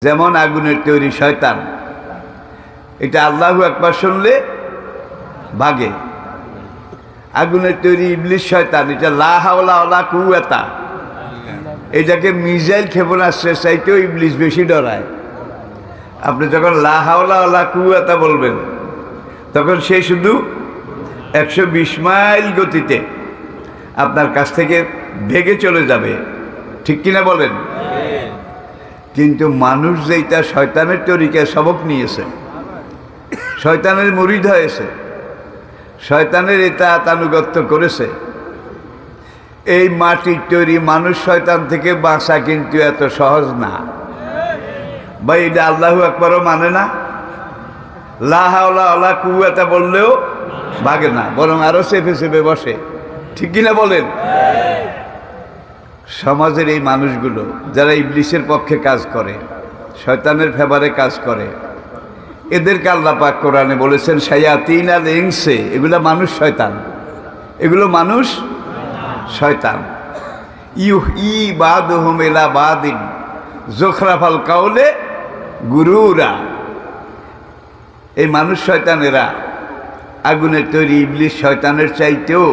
যেমন আগুনের তৈরি শয়তান, এটা আল্লাহু আকবার শুনলে ভাগে। আগুনের তৈরি ইবলিস শয়তান, এটা লা হাওলা ওয়ালা কুওয়াতা, এটাকে মিসাইল ক্ষেপণাস্ত্রের চাইতেও ইবলিস বেশি ডরায়। আপনি যখন লা হাওলা ওয়ালা কুওয়াতা বলবেন, তখন সে শুধু 120 মাইল গতিতে আপনার কাছ থেকে ভেগে চলে যাবে, ঠিক কিনা বলেন? কিন্তু মানুষ যেটা শয়তানের তরিকায় সবক নিয়েছে, শয়তানের মুরিদ হয়েছে, শয়তানের এটা আনুগত্য করেছে, এই মাটির তৈরি মানুষ শয়তান থেকে বাঁচা কিন্তু এত সহজ না ভাই। এটা আল্লাহু আকবারও মানে না, লা হাওলা ওয়ালা কুওয়াতা বললেও ভাগে না, বরং আরো চেপে চেপে বসে, ঠিক কিনা বলেন? সমাজের এই মানুষগুলো যারা ইবলিসের পক্ষে কাজ করে, শয়তানের ফেভারে কাজ করে, এদেরকে আল্লাহ পাক কোরআনে বলেছেন শায়াতিন আল ইনসে, এগুলা মানুষ শয়তান, এগুলো মানুষ শয়তান। ইউহি বাদুহুম ইলা বাদিন যুখরাফাল কাউলে গুরুরা, এই মানুষ শয়তানেরা আগুনের তৈরি ইবলিস শয়তানের চাইতেও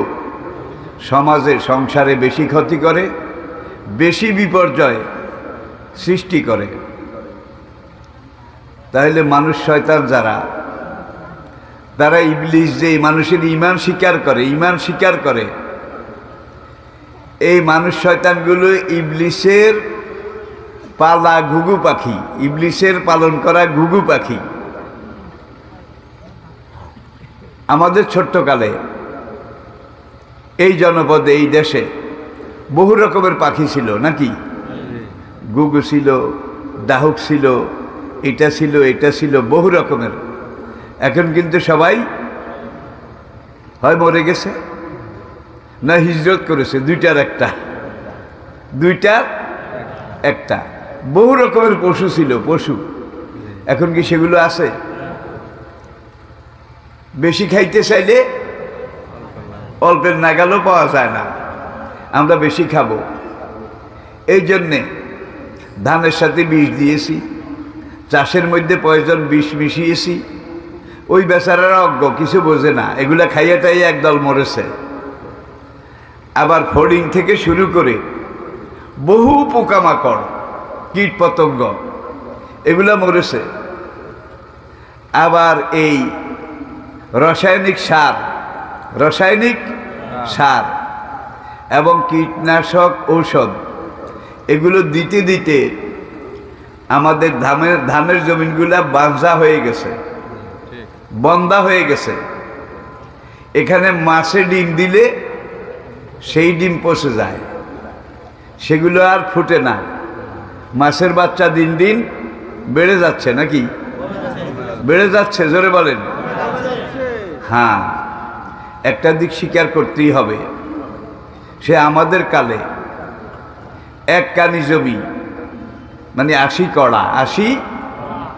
সমাজে সংসারে বেশি ক্ষতি করে, বেশি বিপর্যয় সৃষ্টি করে। তাহলে মানুষ শয়তান যারা, তারা ইবলিস যে মানুষের ঈমান স্বীকার করে, ঈমান স্বীকার করে, এই মানুষ শয়তানগুলো ইবলিসের পালা ঘুঘু পাখি, ইবলিসের পালন করা ঘুঘু পাখি। আমাদের ছোট্টকালে এই জনপদে, এই দেশে বহু রকমের পাখি ছিল নাকি? ঘুঘু ছিল, ডাহুক ছিল, এটা ছিল, এটা ছিল, বহু রকমের। এখন কিন্তু সবাই হয় মরে গেছে, না হিজরত করেছে, দুইটার একটা। বহু রকমের পশু ছিল, পশু। এখন কি সেগুলো আছে? বেশি খাইতে চাইলে অল্পের নাগালও পাওয়া যায় না, আমরা বেশি খাবো। এই জন্যে ধানের সাথে বিষ দিয়েছি, চাষের মধ্যে পয়জন বিষ মিশিয়েছি। ওই বেচারারা অজ্ঞ, কিছু বোঝে না, এগুলা খাইয়াটাই একদল মরেছে। আবার ফড়িং থেকে শুরু করে বহু পোকামাকড়, কীট পতঙ্গ, এগুলা মরেছে। আবার এই রাসায়নিক সার এবং কীটনাশক ঔষধ, এগুলো দিতে দিতে আমাদের ধানের জমিনগুলা বাঁজা হয়ে গেছে, বন্ধা হয়ে গেছে। এখানে মাছে ডিম দিলে সেই ডিম পচে যায়, সেগুলো আর ফুটে না। মাছের বাচ্চা দিন দিন বেড়ে যাচ্ছে নাকি? বেড়ে যাচ্ছে, জোরে বলেন। হ্যাঁ, একটা দিক স্বীকার করতেই হবে, সে আমাদের কালে এক কানি জমি, মানে 80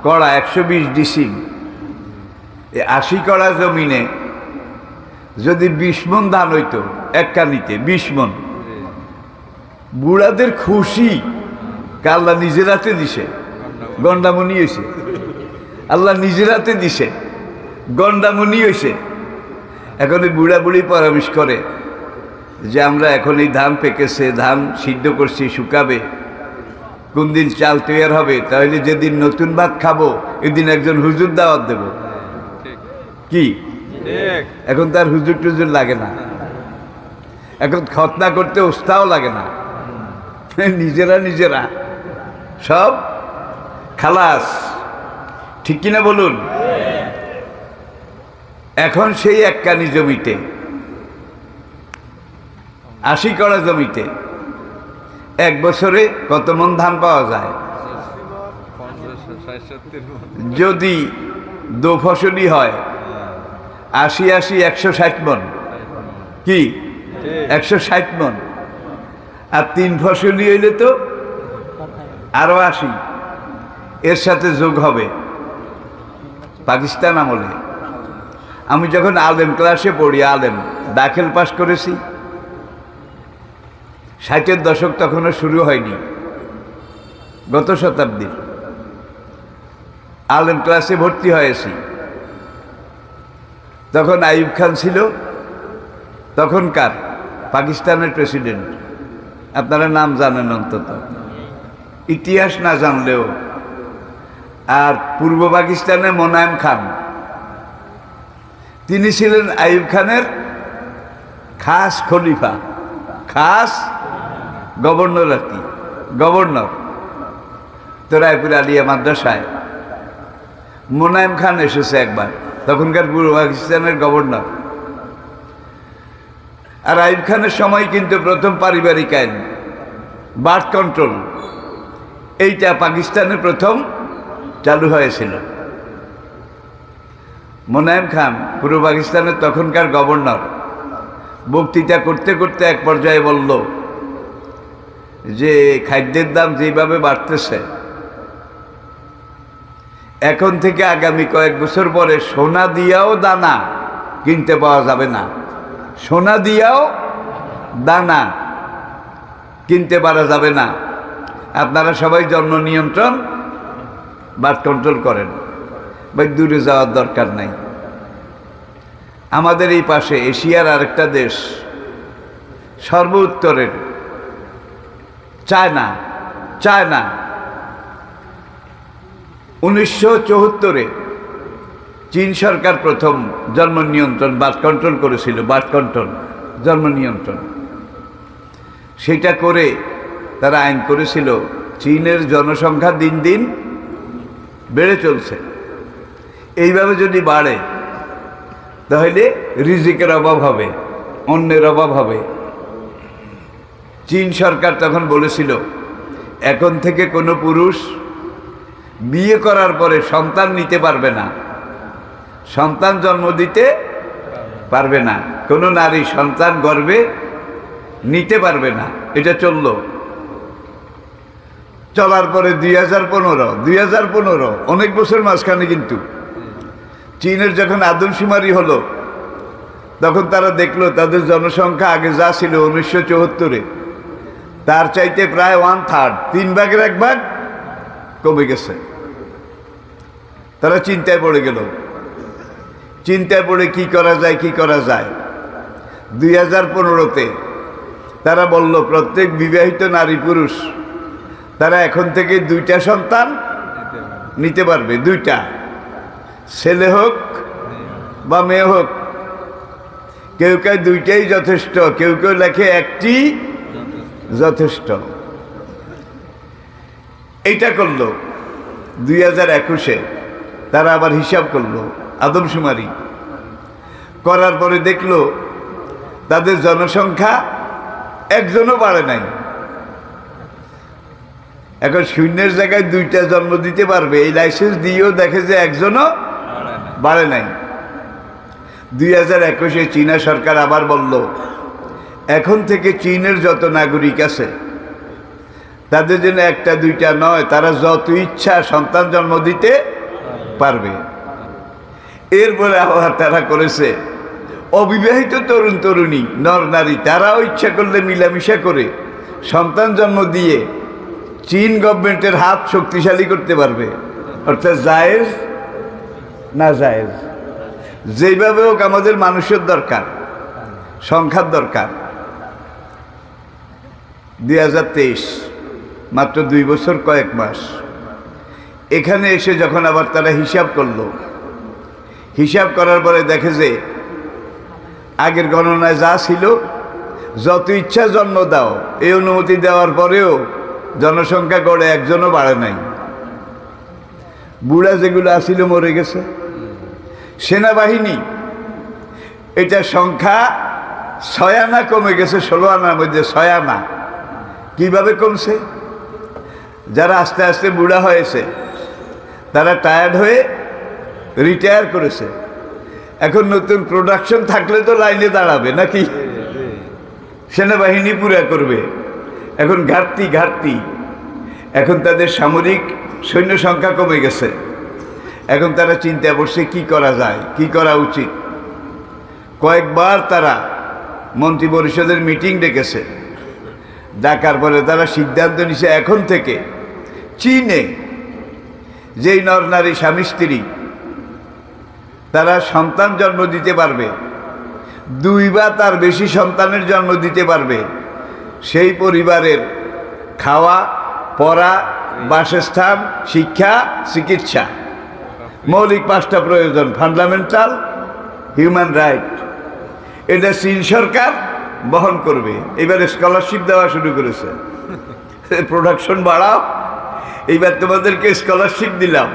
কড়া 120 ডিসিম, এই 80 কড়া জমিনে যদি 20 মণ ধান হইতো, এক কানিতে 20 মণ, বুড়াদের খুশি, আল্লাহ নিজের হাতে দিছে, গন্ডামণি হয়েছে, আল্লাহ নিজের হাতে দিছে, গন্ডামণি হয়েছে। এখন এই বুড়া বুড়ি পরামর্শ করে যে আমরা এখন এই ধান পেকেছে, ধান সিদ্ধ করছি, শুকাবে, কোন দিন চাল তৈরি হবে, তাহলে যেদিন নতুন ভাত খাবো এদিন একজন হুজুর দাওয়াত দেব। কি এখন তার হুজুর টুজুর লাগে না, এখন খতনা করতে ওস্তাও লাগে না, নিজেরা সব খালাস, ঠিক কিনা বলুন? এখন সেই এক কানি জমিতে, 80 কড়া জমিতে এক বছরে কত মণ ধান পাওয়া যায়? যদি দো ফসলি হয় 80 160 মণ, কি 160 মণ। আর 3 ফসলি হইলে তো আরো 80, এর সাথে যোগ হবে পাকিস্তান আমলে। আমি যখন আলেম ক্লাসে পড়ি, আলেম দাখিল পাস করেছি, 60-এর দশক তখনও শুরু হয়নি, গত শতাব্দীর। আলেম ক্লাসে ভর্তি হয়েছি। তখন আইয়ুব খান ছিল তখনকার পাকিস্তানের প্রেসিডেন্ট। আপনারা নাম জানেন অন্তত, ইতিহাস না জানলেও। আর পূর্ব পাকিস্তানে মোনায়েম খান, তিনি ছিলেন আইয়ুব খানের খাস খলিফা, খাস গভর্নর আর কি, গভর্নর। তো রায়পুর আলিয়া মাদ্রাসায় মোনায়েম খান এসেছে একবার, তখনকার পূর্ব পাকিস্তানের গভর্নর। আর আইয়ুব খানের সময় কিন্তু প্রথম পারিবারিক আইন, বার্থ কন্ট্রোল, এইটা পাকিস্তানে প্রথম চালু হয়েছিল। মোনায়েম খান পূর্ব পাকিস্তানের তখনকার গভর্নর বক্তৃতা করতে করতে এক পর্যায়ে বলল যে খাদ্যের দাম যেভাবে বাড়তেছে, এখন থেকে আগামী কয়েক বছর পরে সোনা দিয়াও দানা কিনতে পাওয়া যাবে না, সোনা দিয়াও দানা কিনতে পারা যাবে না। আপনারা সবাই জন্ম নিয়ন্ত্রণ, বার্থ কন্ট্রোল করেন, ভাই দূরে যাওয়ার দরকার নাই। আমাদের এই পাশে এশিয়ার আরেকটা দেশ, সর্ব উত্তরের চায়না, 1974-এ চীন সরকার প্রথম জন্ম নিয়ন্ত্রণ, বার্থ কন্ট্রোল করেছিল, বার্থ কন্ট্রোল, জন্ম নিয়ন্ত্রণ। সেটা করে তারা আইন করেছিল, চীনের জনসংখ্যা দিন দিন বেড়ে চলছে, এইভাবে যদি বাড়ে তাহলে রিজিকের অভাব হবে, অন্যের অভাব হবে। চীন সরকার তখন বলেছিল এখন থেকে কোনো পুরুষ বিয়ে করার পরে সন্তান নিতে পারবে না, সন্তান জন্ম দিতে পারবে না, কোনো নারী সন্তান গর্ভে নিতে পারবে না। এটা চলার পরে 2015 অনেক বছর মাঝখানে কিন্তু চীনের যখন আদমশুমারি হলো, তখন তারা দেখলো তাদের জনসংখ্যা আগে যা ছিল 1974-এ, তার চাইতে প্রায় 1/3, 3 ভাগের 1 ভাগ কমে গেছে। তারা চিন্তায় পড়ে গেল, চিন্তায় পড়ে কি করা যায়। 2015-তে তারা বলল প্রত্যেক বিবাহিত নারী পুরুষ তারা এখন থেকে 2টা সন্তান নিতে পারবে, 2টা, ছেলে হোক বা মেয়ে হোক। কেউ 2টাই যথেষ্ট, কেউ লেখে 1টি যথেষ্ট। এইটা করলো 2021-এ। তারা আবার হিসাব করলো, আদমশুমারি করার পরে দেখলো তাদের জনসংখ্যা একজনও বাড়ে নাই। এখন শূন্যের জায়গায় 2টা জন্ম দিতে পারবে, এই লাইসেন্স দিয়েও দেখে যে একজনও বাড়ে নাই। 2021-এ চীনা সরকার আবার বলল এখন থেকে চীনের যত নাগরিক আছে তাদের জন্য 1টা 2টা নয়, তারা যত ইচ্ছা সন্তান জন্ম দিতে পারবে। এরপরে আবার তারা করেছে অবিবাহিত তরুণ তরুণী নর নারী তারাও ইচ্ছা করলে মিলামিশা করে সন্তান জন্ম দিয়ে চীন গভর্নমেন্টের হাত শক্তিশালী করতে পারবে। অর্থাৎ জায়েজ না জায়েজ, যেইভাবে হোক আমাদের মানুষের দরকার, সংখ্যার দরকার। 2023, মাত্র 2 বছর কয়েক মাস। এখানে এসে যখন আবার তারা হিসাব করলো, হিসাব করার পরে দেখে যে আগের গণনায় যা ছিল যত ইচ্ছা জন্ম দাও, এই অনুমতি দেওয়ার পরেও জনসংখ্যা গড়ে একজনও বাড়ে নাই। বুড়া যেগুলো আসিল মরে গেছে। সেনাবাহিনী এটা সংখ্যা 6 আনা কমে গেছে 16 আনার মধ্যে, 6 আনা। কিভাবে কমছে? যারা আস্তে আস্তে বুড়া হয়েছে তারা টায়ার্ড হয়ে রিটায়ার করেছে। এখন নতুন প্রোডাকশন থাকলে তো লাইনে দাঁড়াবে নাকি, সেনাবাহিনী পুরা করবে। এখন ঘাটতি, এখন তাদের সামরিক সৈন্য সংখ্যা কমে গেছে। এখন তারা চিন্তা করছে কি করা যায়, কি করা উচিত। কয়েকবার তারা মন্ত্রী পরিষদের মিটিং ডেকেছে, ডাকার পরে তারা সিদ্ধান্ত নিছে এখন থেকে চীনে যেই নর নারী স্বামী স্ত্রী তারা সন্তান জন্ম দিতে পারবে, 2 বা তার বেশি সন্তানের জন্ম দিতে পারবে, সেই পরিবারের খাওয়া, পড়া, বাসস্থান, শিক্ষা, চিকিৎসা, মৌলিক 5টা প্রয়োজন, ফান্ডামেন্টাল হিউম্যান রাইট, এটা চীন সরকার বহন করবে। এবারে স্কলারশিপ দেওয়া শুরু করেছে, প্রোডাকশন বাড়াও, এইবার তোমাদেরকে স্কলারশিপ দিলাম।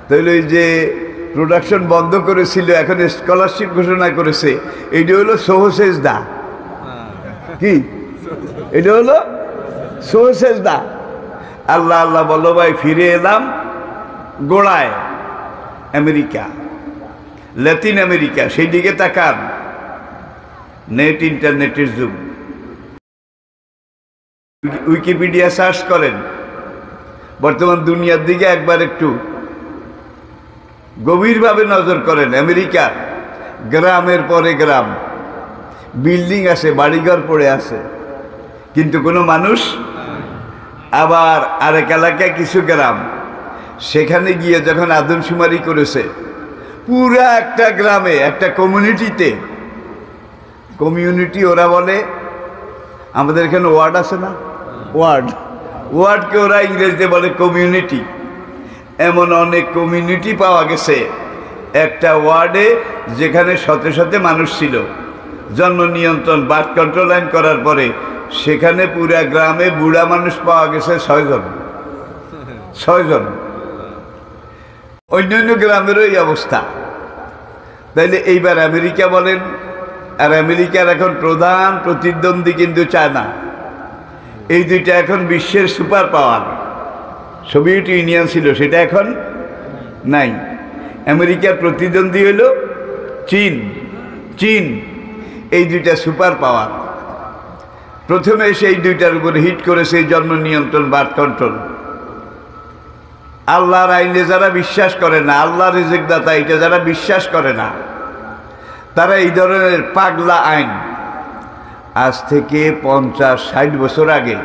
তাহলে ওই যে প্রোডাকশন বন্ধ করেছিল, এখন স্কলারশিপ ঘোষণা করেছে। এইটা হলো সহসেজদা। কি এটা হলো? সহসেজদা। আল্লাহ আল্লাহ বলো ভাই, ফিরে এলাম গোড়ায়, আমেরিকা, লাতিন আমেরিকা, সেই দিকে তাকান। নেট, ইন্টারনেটের যুগ। উইকিপিডিয়া সার্চ করেন, বর্তমান দুনিয়ার দিকে একবার একটু গভীরভাবে নজর করেন। আমেরিকার গ্রামের পরে গ্রাম, বিল্ডিং আছে, বাড়িঘর পড়ে আছে, কিন্তু কোনো মানুষ। আবার আরেক এলাকায় কিছু গ্রাম, সেখানে গিয়ে যখন আদমশুমারি করেছে, পুরা একটা গ্রামে, একটা কমিউনিটিতে, কমিউনিটি ওরা বলে, আমাদের এখানে ওয়ার্ড আছে না, ওয়ার্ডকে ওরা ইংরেজিতে বলে কমিউনিটি। এমন অনেক কমিউনিটি পাওয়া গেছে একটা ওয়ার্ডে, যেখানে শতে শতে মানুষ ছিল। জন্ম নিয়ন্ত্রণ, বার্থ কন্ট্রোল আইন করার পরে সেখানে পুরা গ্রামে বুড়া মানুষ পাওয়া গেছে 6 জন। 6 জন। অন্যান্য গ্রামেরও এই অবস্থা। তাইলে এইবার আমেরিকা বলেন, আর আমেরিকার এখন প্রধান প্রতিদ্বন্দ্বী কিন্তু চায়না। এই দুইটা এখন বিশ্বের সুপার পাওয়ার। সোভিয়েত ইউনিয়ন ছিল, সেটা এখন নাই। আমেরিকার প্রতিদ্বন্দ্বী হল চীন। এই দুইটা সুপার পাওয়ার। প্রথমে সেই দুইটার উপরে হিট করেছে জন্ম নিয়ন্ত্রণ, বার্থ কন্ট্রোল। আল্লাহর আইনে যারা বিশ্বাস করে না, আল্লাহ রিজিক দাতা, এটা যারা বিশ্বাস করে না, তারা এই ধরনের পাগলা আইন আজ থেকে 50-60 বছর আগে,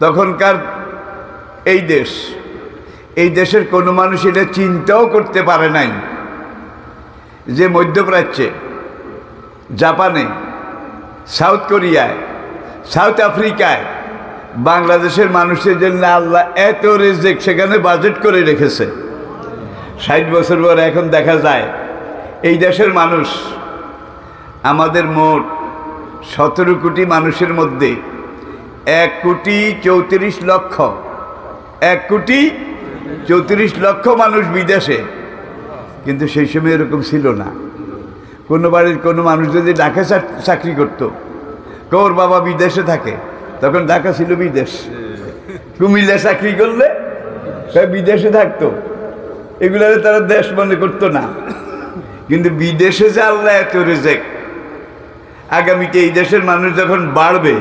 তখনকার এই দেশের কোনো মানুষ এটা চিন্তাও করতে পারে নাই যে মধ্যপ্রাচ্যে, জাপানে, সাউথ কোরিয়ায়, সাউথ আফ্রিকায় বাংলাদেশের মানুষের জন্য আল্লাহ এত রিজিক সেখানে বাজেট করে রেখেছে। 60 বছর পরে এখন দেখা যায় এই দেশের মানুষ, আমাদের মোট 17 কোটি মানুষের মধ্যে 1,34,00,000 মানুষ বিদেশে। কিন্তু সেই সময় এরকম ছিল না। কোনো বাড়ির কোনো মানুষ যদি ঢাকা চাকরি করতো, ওর বাবা বিদেশে থাকে, তখন ঢাকা ছিল বিদেশ। কুমিল্লা চাকরি করলে বিদেশে থাকতো, এগুলারে তারা দেশ মনে করতো না। কিন্তু বিদেশে যে আল্লাহ এত রিজিক, আগামীতে এই দেশের মানুষ যখন বাড়বে,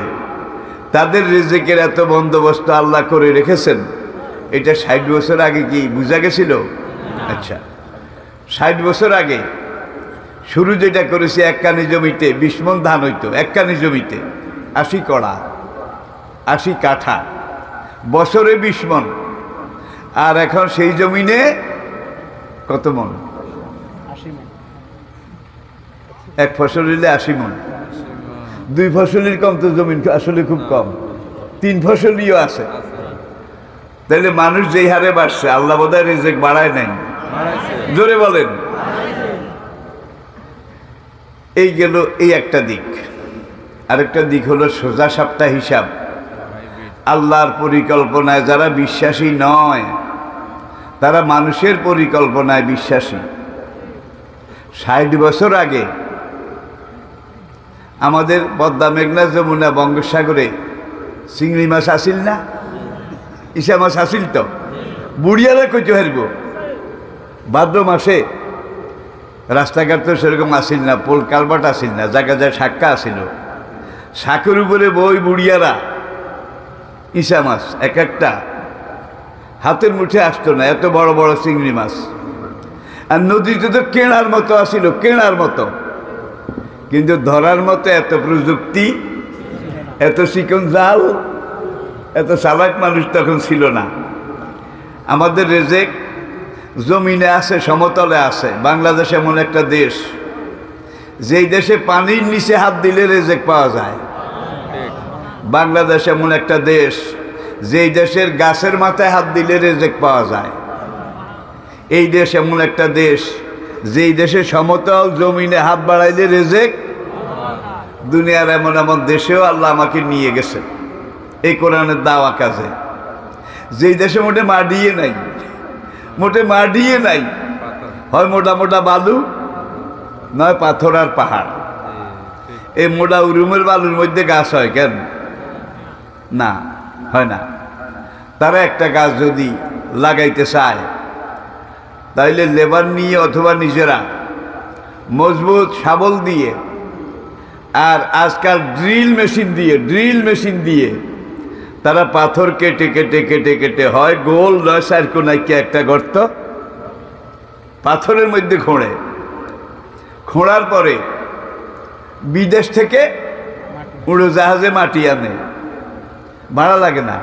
তাদের রিজিকের এত বন্দোবস্ত আল্লাহ করে রেখেছেন। এটা 60 বছর আগে কি বোঝা গেছিল? আচ্ছা, 60 বছর আগে শুরু যেটা করেছে, 1 কানি জমিতে 20 মণ ধান হইতো। 1 কানি জমিতে 80 কড়া, 80 কাঠা, বছরে 20 মণ। আর এখন সেই জমিনে কত মণ? 1 ফসল হইলে 80 মণ। 2 ফসলের কম তো জমিন আসলে খুব কম, 3 ফসলিও আছে। তাহলে মানুষ যেই হারে বাড়ছে, আল্লাহ বোধহয় রিজিক বাড়ায় নাই। জোরে বলেন। এই গেল এই একটা দিক। আরেকটা দিক হলো সোজা সাপটা হিসাব। আল্লাহর পরিকল্পনায় যারা বিশ্বাসী নয়, তারা মানুষের পরিকল্পনায় বিশ্বাসী। 60 বছর আগে আমাদের পদ্মা, মেঘনা, যমুনা, বঙ্গোপসাগরে চিংড়ি মাছ আসিল না, ইসা মাছ আসিল তো, বুড়িয়ারা কইতে হারব। ভাদ্র মাসে রাস্তাঘাট তো সেরকম আসিল না, পোল কালভার্ট আসিল না, জায়গা যায় শাক্কা আসিল। শাকের উপরে বই বুড়িয়ারা ইসা মাছ এক একটা হাতের মুঠে আসতো না, এত বড় বড় চিংড়ি মাছ। আর নদীতে তো কেনার মতো আসিল, কেনার মতো, কিন্তু ধরার মতো এত প্রযুক্তি, এত চিকন জাল, এত চালাক মানুষ তখন ছিল না। আমাদের রেজেক জমিনে আছে, সমতলে আছে। বাংলাদেশ এমন একটা দেশ, যেই দেশে পানির নিচে হাত দিলে রেজেক পাওয়া যায়। বাংলাদেশ এমন একটা দেশ, যেই দেশের গাছের মাথায় হাত দিলে রেজেক পাওয়া যায়। এই দেশ এমন একটা দেশ, যেই দেশে সমতল জমিনে হাত বাড়াইলে রেজেক। দুনিয়ার এমন এমন দেশেও আল্লাহ আমাকে নিয়ে গেছে এই কোরআনের দাওয়া কাজে, যেই দেশে মোটে মাটিয়ে নাই, মোটে মাটিয়ে নাই, হয় মোটা মোটা বালু, নয় পাথর আর পাহাড়। এই মোটা উরুমের বালুর মধ্যে গাছ হয় কেন? না, হয় না। তারা একটা গাছ যদি লাগাইতে চায়, তাইলে লেবার নিয়ে অথবা নিজেরা মজবুত শাবল দিয়ে, আর আজকাল ড্রিল মেশিন দিয়ে তারা পাথর কেটে কেটে কেটে কেটে হয় গোল, নয় সার্কোনাইকে একটা গর্ত পাথরের মধ্যে খোঁড়ার পরে বিদেশ থেকে উড়োজাহাজে মাটি আনে। ভাড়া লাগে না?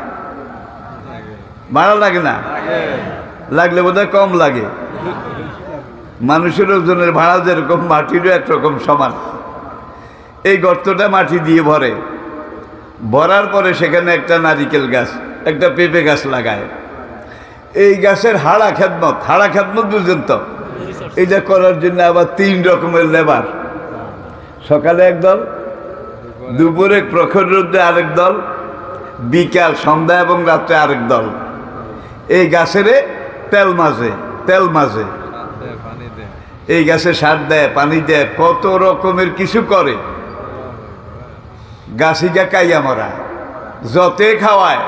ভাড়া লাগে না? লাগলে বোধহয় কম লাগে। মানুষের ওজনের ভাড়া যেরকম, মাটিরও একরকম সমান। এই গর্তটা মাটি দিয়ে ভরার পরে সেখানে একটা নারিকেল গাছ, একটা পেঁপে গাছ লাগায়। এই গাছের হাড়া খেদমত বুঝছেন তো? এইটা করার জন্য আবার 3 রকমের লেবার, সকালে একদল, দুপুরে প্রখর রোদে আরেক দল, বিকাল সন্ধ্যা এবং রাত্রে আরেক দল। এই গাছের তেল মাঝে এই গাছে সার দেয়, পানি দেয়, কত রকমের কিছু করে। গাছিকা কাইয়া মরা, যতে খাওয়ায়।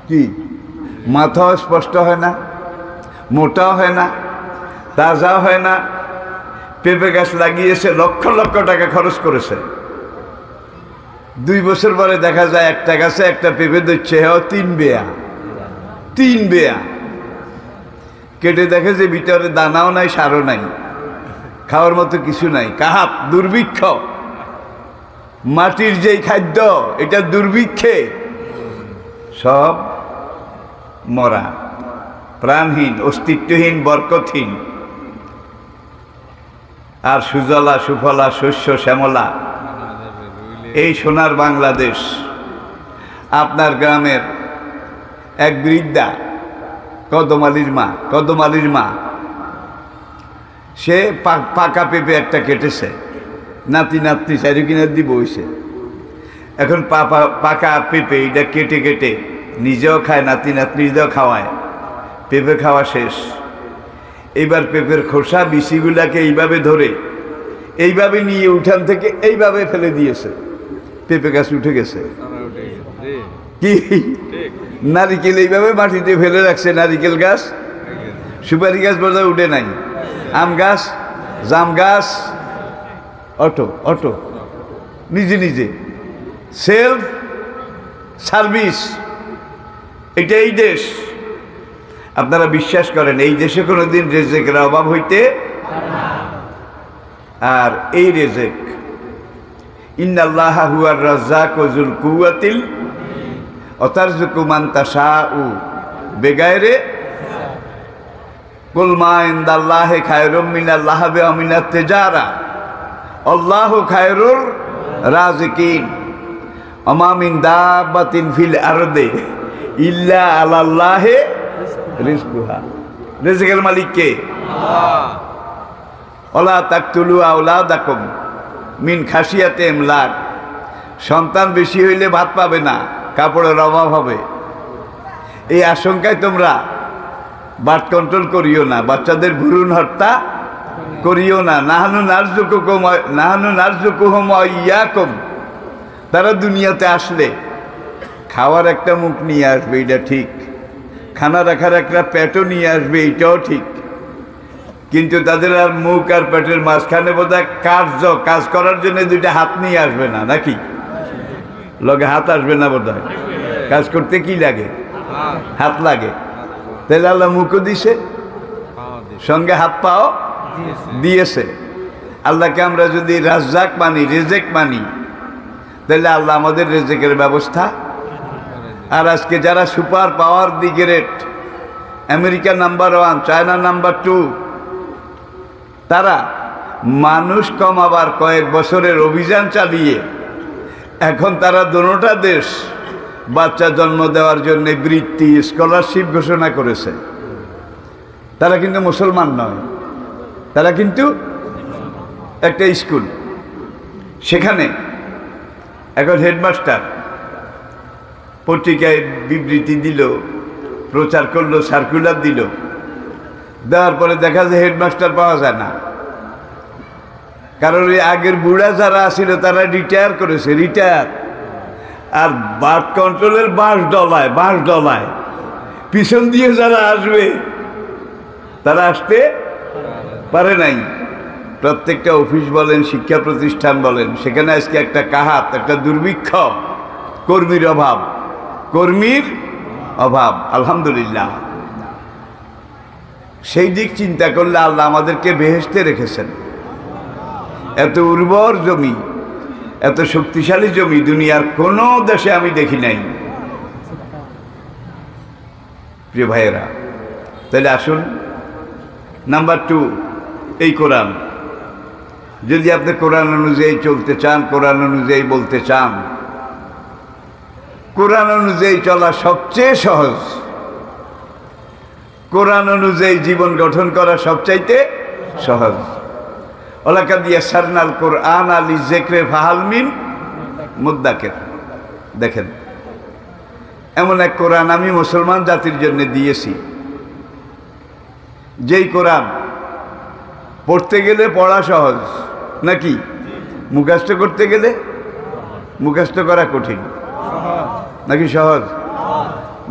কি মাথাও স্পষ্ট হয় না, মোটাও হয় না, তাজাও হয় না। পেঁপে গাছ লাগিয়েছে, লক্ষ লক্ষ টাকা খরচ করেছে। 2 বছর পরে দেখা যায় একটা গাছে একটা পেঁপে দিচ্ছে, 3 বেয়া। কেটে দেখে যে ভিতরে দানাও নাই, সারও নাই, খাওয়ার মতো কিছু নাই। কাহাত, দুর্ভিক্ষ। মাটির যেই খাদ্য, এটা দুর্ভিক্ষে সব মরা, প্রাণহীন, অস্তিত্বহীন, বরকতহীন। আর সুজলা সুফলা শস্য শ্যামলা এই সোনার বাংলাদেশ। আপনার গ্রামের এক বৃদ্ধা, কদমালির মা, সে পাকা পেঁপে একটা কেটেছে, নাতি নাতনি চারি কিনার দিয়ে বইছে। এখন পাকা পেঁপে এটা কেটে কেটে নিজেও খায়, নাতি নাতনিদেরও খাওয়ায়। পেঁপে খাওয়া শেষ। এইবার পেঁপের খোসা বিচিগুলাকে এইভাবে ধরে এইভাবে নিয়ে উঠান থেকে এইভাবে ফেলে দিয়েছে। পেঁপে গাছ উঠে গেছে। কি নারিকেল এইভাবে মাটিতে ফেলে রাখছে, নারিকেল গাছ, সুপারি গাছ বোধহয় উঠে নাই, আম গাছ, জাম গাছ, অটো নিজে সেলফ সার্ভিস। এটা এই দেশ। আপনারা বিশ্বাস করেন এই দেশে কোনোদিন রেজেকের অভাব হইতে? আর এই রেজেক, ইন্নাল্লাহা হুয়ার রাজ্জাকু যুল কুওয়াতিল ওয়াতারযুকু মান তাশাউ বিগাইরি কুল মা ইনদাল্লাহি খায়রুম মিনাল লাহবি ওয়া মিনাত তিজারা আল্লাহু খায়রুর রাযিকিন ওয়া মা মিন দাব্বাতিন ফিল আরদি ইল্লা আলাল্লাহি রিজকুহা। রিজকের মালিক কে? আল্লাহ। ওয়ালা তাকতুলু আওলাদাকুম মিন খাশিয়াতি ইমলাক। সন্তান বেশি হইলে ভাত পাবে না, কাপড়ের অভাব হবে। এই আশঙ্কায় তোমরা বার্থ কন্ট্রোল করিও না, বাচ্চাদের ভ্রূণ হত্যা করিও না। নাহানু নারযুকুহুম ওয়া ইয়াকুম। তারা দুনিয়াতে আসলে খাওয়ার একটা মুখ নিয়ে আসবে, এটা ঠিক। খানা রাখার একটা পেটও নিয়ে আসবে, এটাও ঠিক। কিন্তু তাদের আর মুখ আর পেটের মাঝখানে বোধহয় কাজ করার জন্য 2টা হাত নিয়ে আসবে না, নাকি? লগে হাত আসবে না বোধহয়। কাজ করতে কি লাগে? হাত লাগে। তাহলে আল্লাহ মুখও দিছে, সঙ্গে হাত পাও দিয়েছে। আল্লাহকে আমরা যদি রাজ্জাক মানি, রেজেক মানি, তাহলে আল্লাহ আমাদের রেজেকের ব্যবস্থা আর আজকে যারা সুপার পাওয়ার দি great, America number 1, China number 2, তারা মানুষ কমাবার কয়েক বছরের অভিযান চালিয়ে এখন তারা দোনোটা দেশ বাচ্চা জন্ম দেওয়ার জন্য বৃত্তি, স্কলারশিপ ঘোষণা করেছে। তারা কিন্তু মুসলমান নয়, তারা কিন্তু একটা স্কুল। সেখানে এখন হেডমাস্টার পত্রিকায় বিবৃতি দিল, প্রচার করলো, সার্কুলার দিল, দেওয়ার পরে দেখা যায় হেডমাস্টার পাওয়া যায় না। কারণ ওই আগের বুড়া যারা ছিল তারা রিটায়ার করেছে, রিটায়ার। আর বার্থ কন্ট্রোলের বাঁশ ডলায় পিছন দিয়ে যারা আসবে তারা আসতে পারে নাই। প্রত্যেকটা অফিস বলেন, শিক্ষা প্রতিষ্ঠান বলেন, সেখানে আজকে একটা কাহাত, একটা দুর্ভিক্ষ, কর্মীর অভাব। আলহামদুলিল্লাহ, সেই দিক চিন্তা করলে আল্লাহ আমাদেরকে বেহেশতে রেখেছেন। এত উর্বর জমি, এত শক্তিশালী জমি দুনিয়ার কোনো দেশে আমি দেখি নাই। প্রিয় ভাইয়েরা, তাহলে আসুন, নাম্বার 2, এই কোরআন। যদি আপনি কোরআন অনুযায়ী চলতে চান, কোরআন অনুযায়ী বলতে চান, কোরআন অনুযায়ী চলা সবচেয়ে সহজ, কোরআন অনুযায়ী জীবন গঠন করা সবচাইতে সহজ। ওলাকাদ ইয়াসসারনাল কোরআন লিযিকরি ফাহাল মিন মুদ্দাকির। দেখেন, এমন এক কোরআন আমি মুসলমান জাতির জন্য দিয়েছি, যেই কোরআন পড়তে গেলে পড়া সহজ, নাকি মুখস্থ করতে গেলে মুখস্থ করা কঠিন, নাকি সহজ?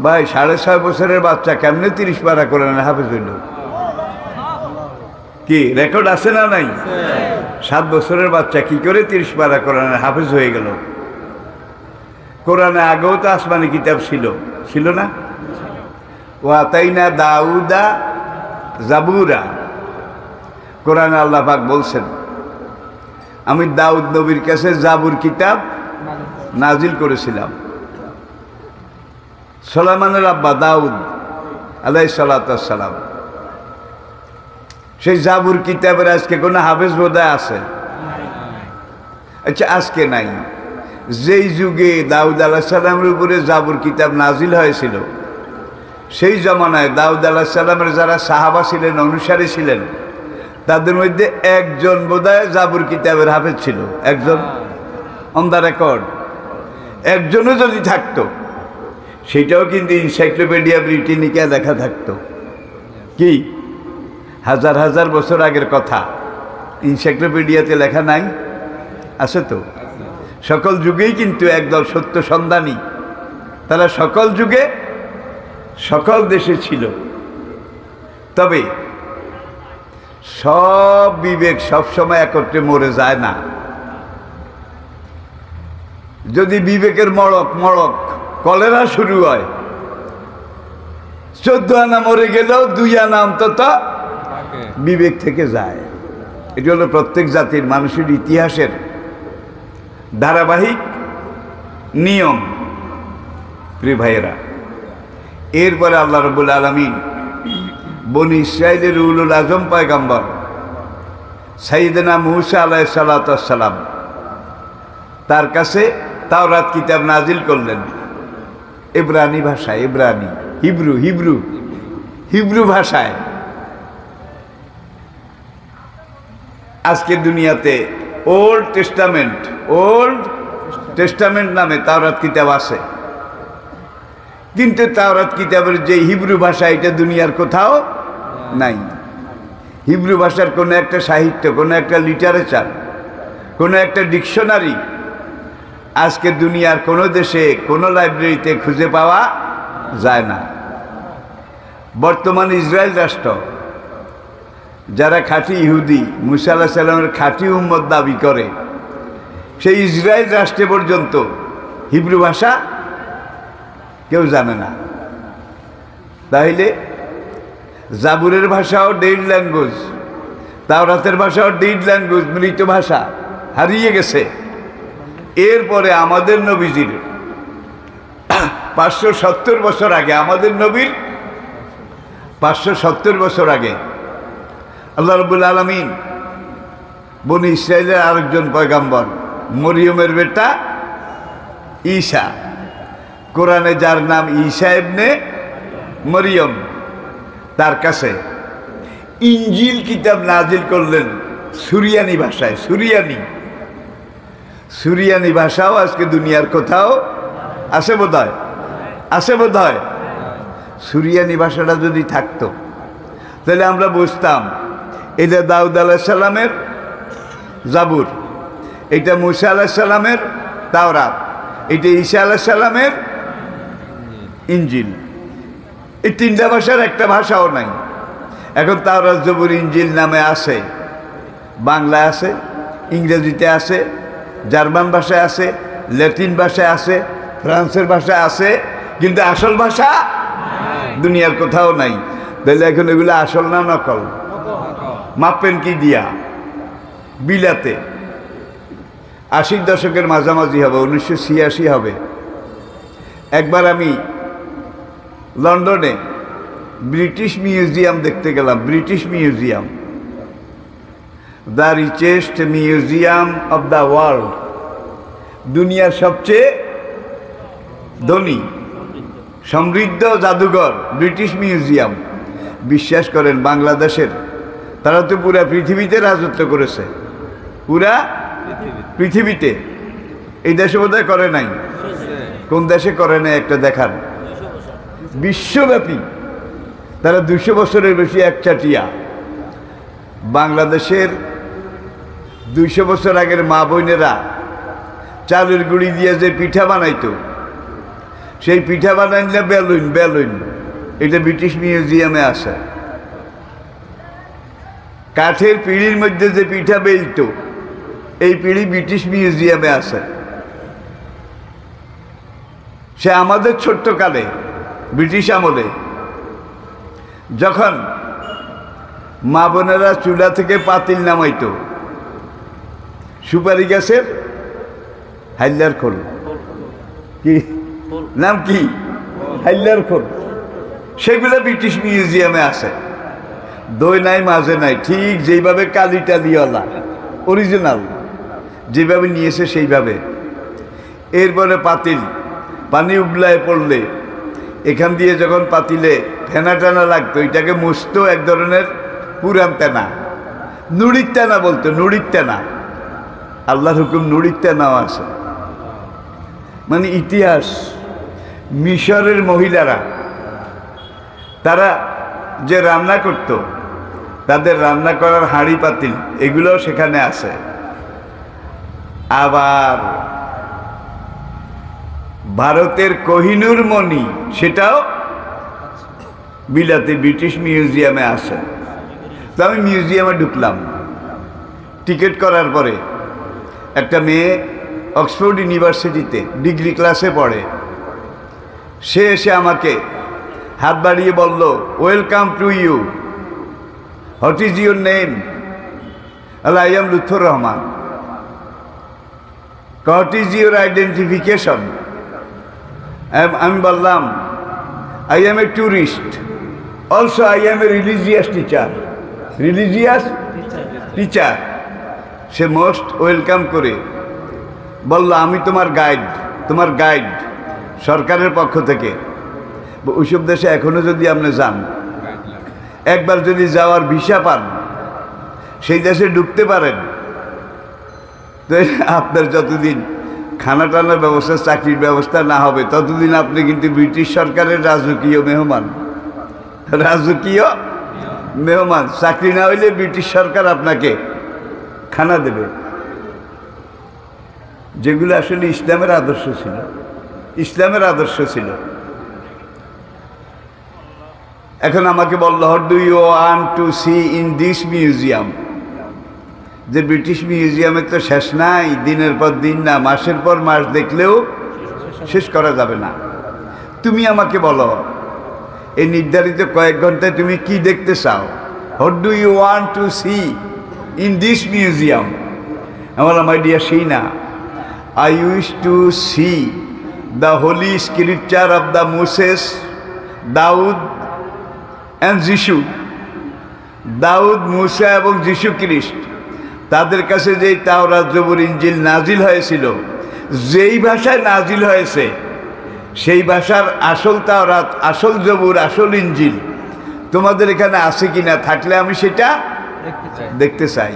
ভাই, 6.5 বছরের বাচ্চা কেমনে 30 পারা কোরআনে হাফেজ হইল? কি রেকর্ড আছে না নাই? 7 বছরের বাচ্চা কি করে 30 পারা কোরআনে হাফেজ হয়ে গেল? কোরআনে আগেও তো আসমানি কিতাব ছিল না? ওয়াতাইনা দাউদা জাবুরা। কোরআনে আল্লাহ পাক বলছেন, আমি দাউদ নবীর কাছে জাবুর কিতাব নাজিল করেছিলাম। সুলাইমানের আব্বা দাউদ আলাইহিস সালাতু ওয়াস সালাম, সেই জাবুর কিতাবের আজকে কোনো হাফেজ বোধহয় আছে? আচ্ছা, আজকে নাই। যেই যুগে দাউদ আলাইহিস সালামের উপরে জাবুর কিতাব নাজিল হয়েছিল, সেই জমানায় দাউদ আলাইহিস সালামের যারা সাহাবা ছিলেন, অনুসারী ছিলেন, তাদের মধ্যে একজন বোধহয় জাবুর কিতাবের হাফেজ ছিল। একজন, অন দ্য রেকর্ড। একজনও যদি থাকতো, সেটাও কিন্তু এনসাইক্লোপিডিয়া ব্রিটানিকা লেখা থাকতো। কি হাজার হাজার বছর আগের কথা, এনসাইক্লোপিডিয়াতে লেখা নাই? আছে তো। সকল যুগেই কিন্তু একদল সত্য সন্ধানী, তারা সকল যুগে সকল দেশে ছিল। তবে সব বিবেক সবসময় একত্রে মরে যায় না। যদি বিবেকের মড়ক কলেরা শুরু হয়, 14 আনা মরে গেলেও 2 আনা অন্তত বিবেক থেকে যায়। এটি হলো প্রত্যেক জাতির মানুষের ইতিহাসের ধারাবাহিক নিয়ম। প্রিয় ভাইয়েরা, এরপরে আল্লাহ রাব্বুল আলামিন বনি ইসরাইলের উলুল আজম পয়গম্বর সাইয়েদনা মূসা আলাইহিস সালাতু ওয়াস সালাম, তার কাছে তাওরাত কিতাব নাজিল করলেন ইব্রানি ভাষায়, হিব্রু ভাষায়। আজকের দুনিয়াতে ওল্ড টেস্টামেন্ট নামে তাওরাত কিতাব আছে, কিন্তু তাওরাত কিতাবের যে হিব্রু ভাষা, এটা দুনিয়ার কোথাও নাই। হিব্রু ভাষার কোনো একটা সাহিত্য, কোনো একটা লিটারেচার, কোনো একটা ডিকশনারি আজকে দুনিয়ার কোনো দেশে, কোনো লাইব্রেরিতে খুঁজে পাওয়া যায় না। বর্তমান ইসরায়েল রাষ্ট্র, যারা খাঁটি ইহুদি, মুসা আলাইহিস সালামের খাঁটি উম্মত দাবি করে, সেই ইসরায়েল রাষ্ট্রে পর্যন্ত হিব্রু ভাষা কেউ জানে না। তাইলে জাবুরের ভাষাও ডেড ল্যাঙ্গুয়েজ, তাওরাতের ভাষাও ডেড ল্যাঙ্গুয়েজ, মৃত ভাষা, হারিয়ে গেছে। এরপরে আমাদের নবীজির 570 বছর আগে, আমাদের নবীর 570 বছর আগে আল্লাহ রাব্বুল আলামিন বনি ইসরাইলের আরেকজন পয়গাম্বর মরিয়মের বেটা ঈসা, কোরআনে যার নাম ঈসা ইবনে মরিয়ম, তার কাছে ইনজিল কিতাব নাজিল করলেন সুরিয়ানি ভাষায়। সুরিয়ানি ভাষাও আজকে দুনিয়ার কোথাও আছে বোধহয়, সুরিয়ানি ভাষাটা যদি থাকতো তাহলে আমরা বুঝতাম এটা দাউদ আলাইহিস সালামের জাবুর, এটা মুসা আলাইহিস সালামের তাওরাত, এটা ঈসা আলাইহিস সালামের ইনজিল। এই তিনটা ভাষার একটা ভাষাও নাই। এখন তাওরাত, জাবুর, ইনজিল নামে আছে, বাংলায় আছে, ইংরেজিতে আছে, জার্মান ভাষায় আছে, ল্যাটিন ভাষায় আছে, ফ্রান্সের ভাষায় আছে, কিন্তু আসল ভাষা দুনিয়ার কোথাও নাই। তাহলে এখন এগুলো আসল না নকল? মাপেন কি দিয়া? বিলাতে 80 দশকের মাঝামাঝি হবে, 1986 হবে। একবার আমি লন্ডনে ব্রিটিশ মিউজিয়াম দেখতে গেলাম। British museum, the richest museum of the world, দুনিয়ার সবচেয়ে ধনী সমৃদ্ধ জাদুঘর ব্রিটিশ মিউজিয়াম। বিশ্বাস করেন বাংলাদেশের, তারা তো পুরা পৃথিবীতে রাজত্ব করেছে, পুরা পৃথিবীতে। এই দেশে বোধহয় করে নাই। কোন দেশে করে নাই একটা দেখান? বিশ্বব্যাপী তারা 200 বছরের বেশি একচাটিয়া। বাংলাদেশের 200 বছর আগের মা বোনেরা চালের গুঁড়ি দিয়ে যে পিঠা বানাইতো, সেই পিঠা বানাইলে বেলুন, এটা ব্রিটিশ মিউজিয়ামে আছে। কাঠের পিঁড়ির মধ্যে যে পিঠা বেলতো, এই পিঁড়ি ব্রিটিশ মিউজিয়ামে আছে। সে আমাদের ছোট্টকালে ব্রিটিশ আমলে যখন মা বোনেরা চুলা থেকে পাতিল নামাইতো, সুপারি গাছের হাইলার খোল, কি নাম, কি হাইলার খোল, সেগুলো ব্রিটিশ মিউজিয়ামে আছে। দই নাই, মাঝে নাই, ঠিক যেইভাবে কালি টালিওয়ালা অরিজিনাল যেভাবে নিয়েছে সেইভাবে। এরপরে পাতিল, পানি উবলায় পড়লে এখান দিয়ে যখন পাতিলে ফেনা টানা লাগতো, এটাকে মুছতো এক ধরনের পুরান তেনা, নুড়ির তেনা বলতো, নুড়ির তেনা। আল্লাহর হুকুম নুড়ির তেনাও আছে। মানে ইতিহাস, মিশরের মহিলারা তারা যে রান্না করত, তাদের রান্না করার হাঁড়ি পাতিল এগুলোও সেখানে আছে। আবার ভারতের কোহিনূর মণি, সেটাও বিলাতে ব্রিটিশ মিউজিয়ামে আছে। তো আমি মিউজিয়ামে ঢুকলাম টিকিট করার পরে। একটা মেয়ে অক্সফোর্ড ইউনিভার্সিটিতে ডিগ্রি ক্লাসে পড়ে, সে এসে আমাকে হাত বাড়িয়ে বলল, welcome to you, what is your name? I am Lutfur Rahman. What is your identification? আমি বললাম, I am a tourist, also I am a religious teacher. Religious teacher. সে মোস্ট ওয়েলকাম করে বলল, আমি তোমার গাইড সরকারের পক্ষ থেকে। ওইসব দেশে এখনো যদি আপনি যান, একবার যদি যাওয়ার ভিসা পান, সেই দেশে ঢুকতে পারেন, তো আপনার যতদিন খানা টানার ব্যবস্থা, চাকরির ব্যবস্থা না হবে, ততদিন আপনি কিন্তু ব্রিটিশ সরকারের রাজকীয় মেহমান। চাকরি না হইলে ব্রিটিশ সরকার আপনাকে খানা দেবে। যেগুলো আসলে ইসলামের আদর্শ ছিল। এখন আমাকে বলল, what do you want to see in this museum? যে ব্রিটিশ মিউজিয়ামে তো শেষ নাই, দিনের পর দিন না, মাসের পর মাস দেখলেও শেষ করা যাবে না। তুমি আমাকে বলো, এই নির্ধারিত কয়েক ঘন্টায় তুমি কি দেখতে চাও? What do you want to see in this museum? আমার dear Sheena, I wish to see the holy scripture of the Moses, Daud and Jishu. দাউদ, মুসা এবং যিশু খ্রিস্ট, তাদের কাছে যেই তাওরাত, জবুর, ইনজিল নাজিল হয়েছিল, যেই ভাষায় নাজিল হয়েছে সেই ভাষার আসল তাওরাত, আসল জবুর, আসল ইনজিল তোমাদের এখানে আছে কিনা, থাকলে আমি সেটা দেখতে চাই।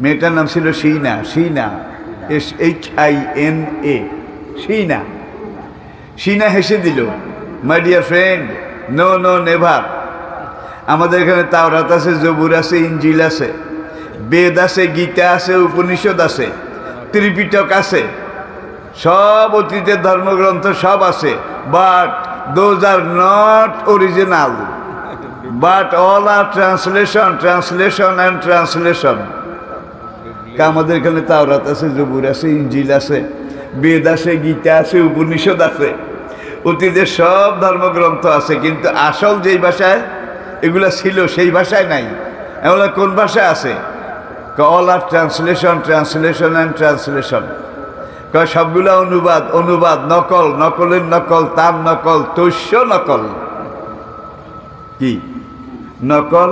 মেয়েটার নাম ছিল শিনা, শিনা, SHINA, শিনা। শিনা হেসে দিল, my dear friend, no no never. আমাদের এখানে তাওরাত আছে, জবুর আছে, ইনজিল আছে, বেদ আছে, গীতা আছে, উপনিষদ আছে, ত্রিপিটক আছে, সব অতীতের ধর্মগ্রন্থ সব আছে, but those are not original, but all are translation, translation and translation. আমাদের এখানে তাওরাত আছে, জবুর আছে, ইনজিল আছে, বেদ আছে, গীতা আছে, উপনিষদ আছে, অতীতের সব ধর্মগ্রন্থ আছে, কিন্তু আসল যেই ভাষায় এগুলা ছিল সেই ভাষায় নাই। এগুলো কোন ভাষায় আছে? All are translation, translation and translation. সবগুলা অনুবাদ, অনুবাদ, নকল, নকলের নকল, তার নকল, তৈশ্য নকল। কি নকল?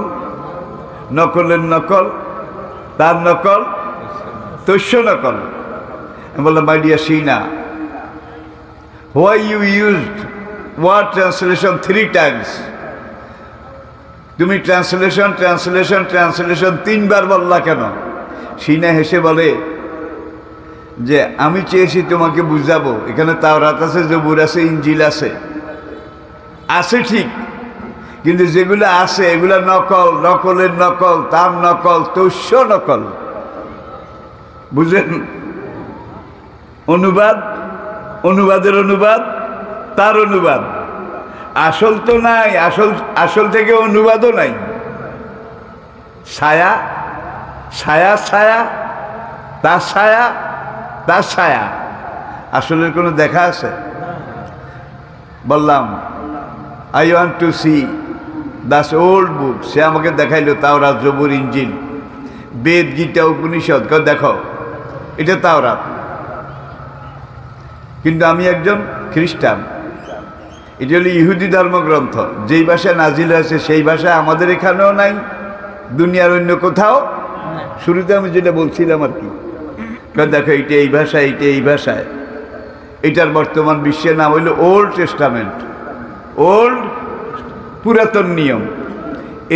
নকলের নকল, তার নকল, তৈশ্য নকল। আমি বললাম, my dear Sheena, why you used word translation 3 times? তুমি ট্রান্সলেশন, ট্রান্সলেশন, ট্রান্সলেশন 3 বার বললা কেন? শিনা হেসে বলে যে আমি চেয়েছি তোমাকে বুঝাবো, এখানে তাওরাত আছে, জবুর আছে, ইনজিল আছে, আছে ঠিক, কিন্তু যেগুলো আছে এগুলা নকল, নকলের নকল, তার নকল, তৈশ্য নকল। বুঝলেন? অনুবাদ, অনুবাদের অনুবাদ, তার অনুবাদ, আসল তো নাই, আসল আসল থেকে অনুবাদও নাই। ছায়া, ছায়া, ছায়া, তার ছায়া, তার ছায়া, আসলের কোনো দেখা আছে? বললাম, I want to see that's old book. সে আমাকে দেখাইলো তাওরাত, জবুর, ইনজিল, বেদ, গীতা, উপনিষদ। দেখো এটা তাওরাত, কিন্তু আমি একজন খ্রিস্টান, এটা হলো ইহুদি ধর্মগ্রন্থ, যেই ভাষায় নাজিল হয়েছে সেই ভাষা আমাদের এখানেও নাই, দুনিয়ার অন্য কোথাও। শুরুতে আমি যেটা বলছিলাম আর কি, দেখো এটা এই ভাষায়, এটা এই ভাষায়। এটার বর্তমান বিশ্বের নাম হইল ওল্ড টেস্টামেন্ট, ওল্ড, পুরাতন নিয়ম।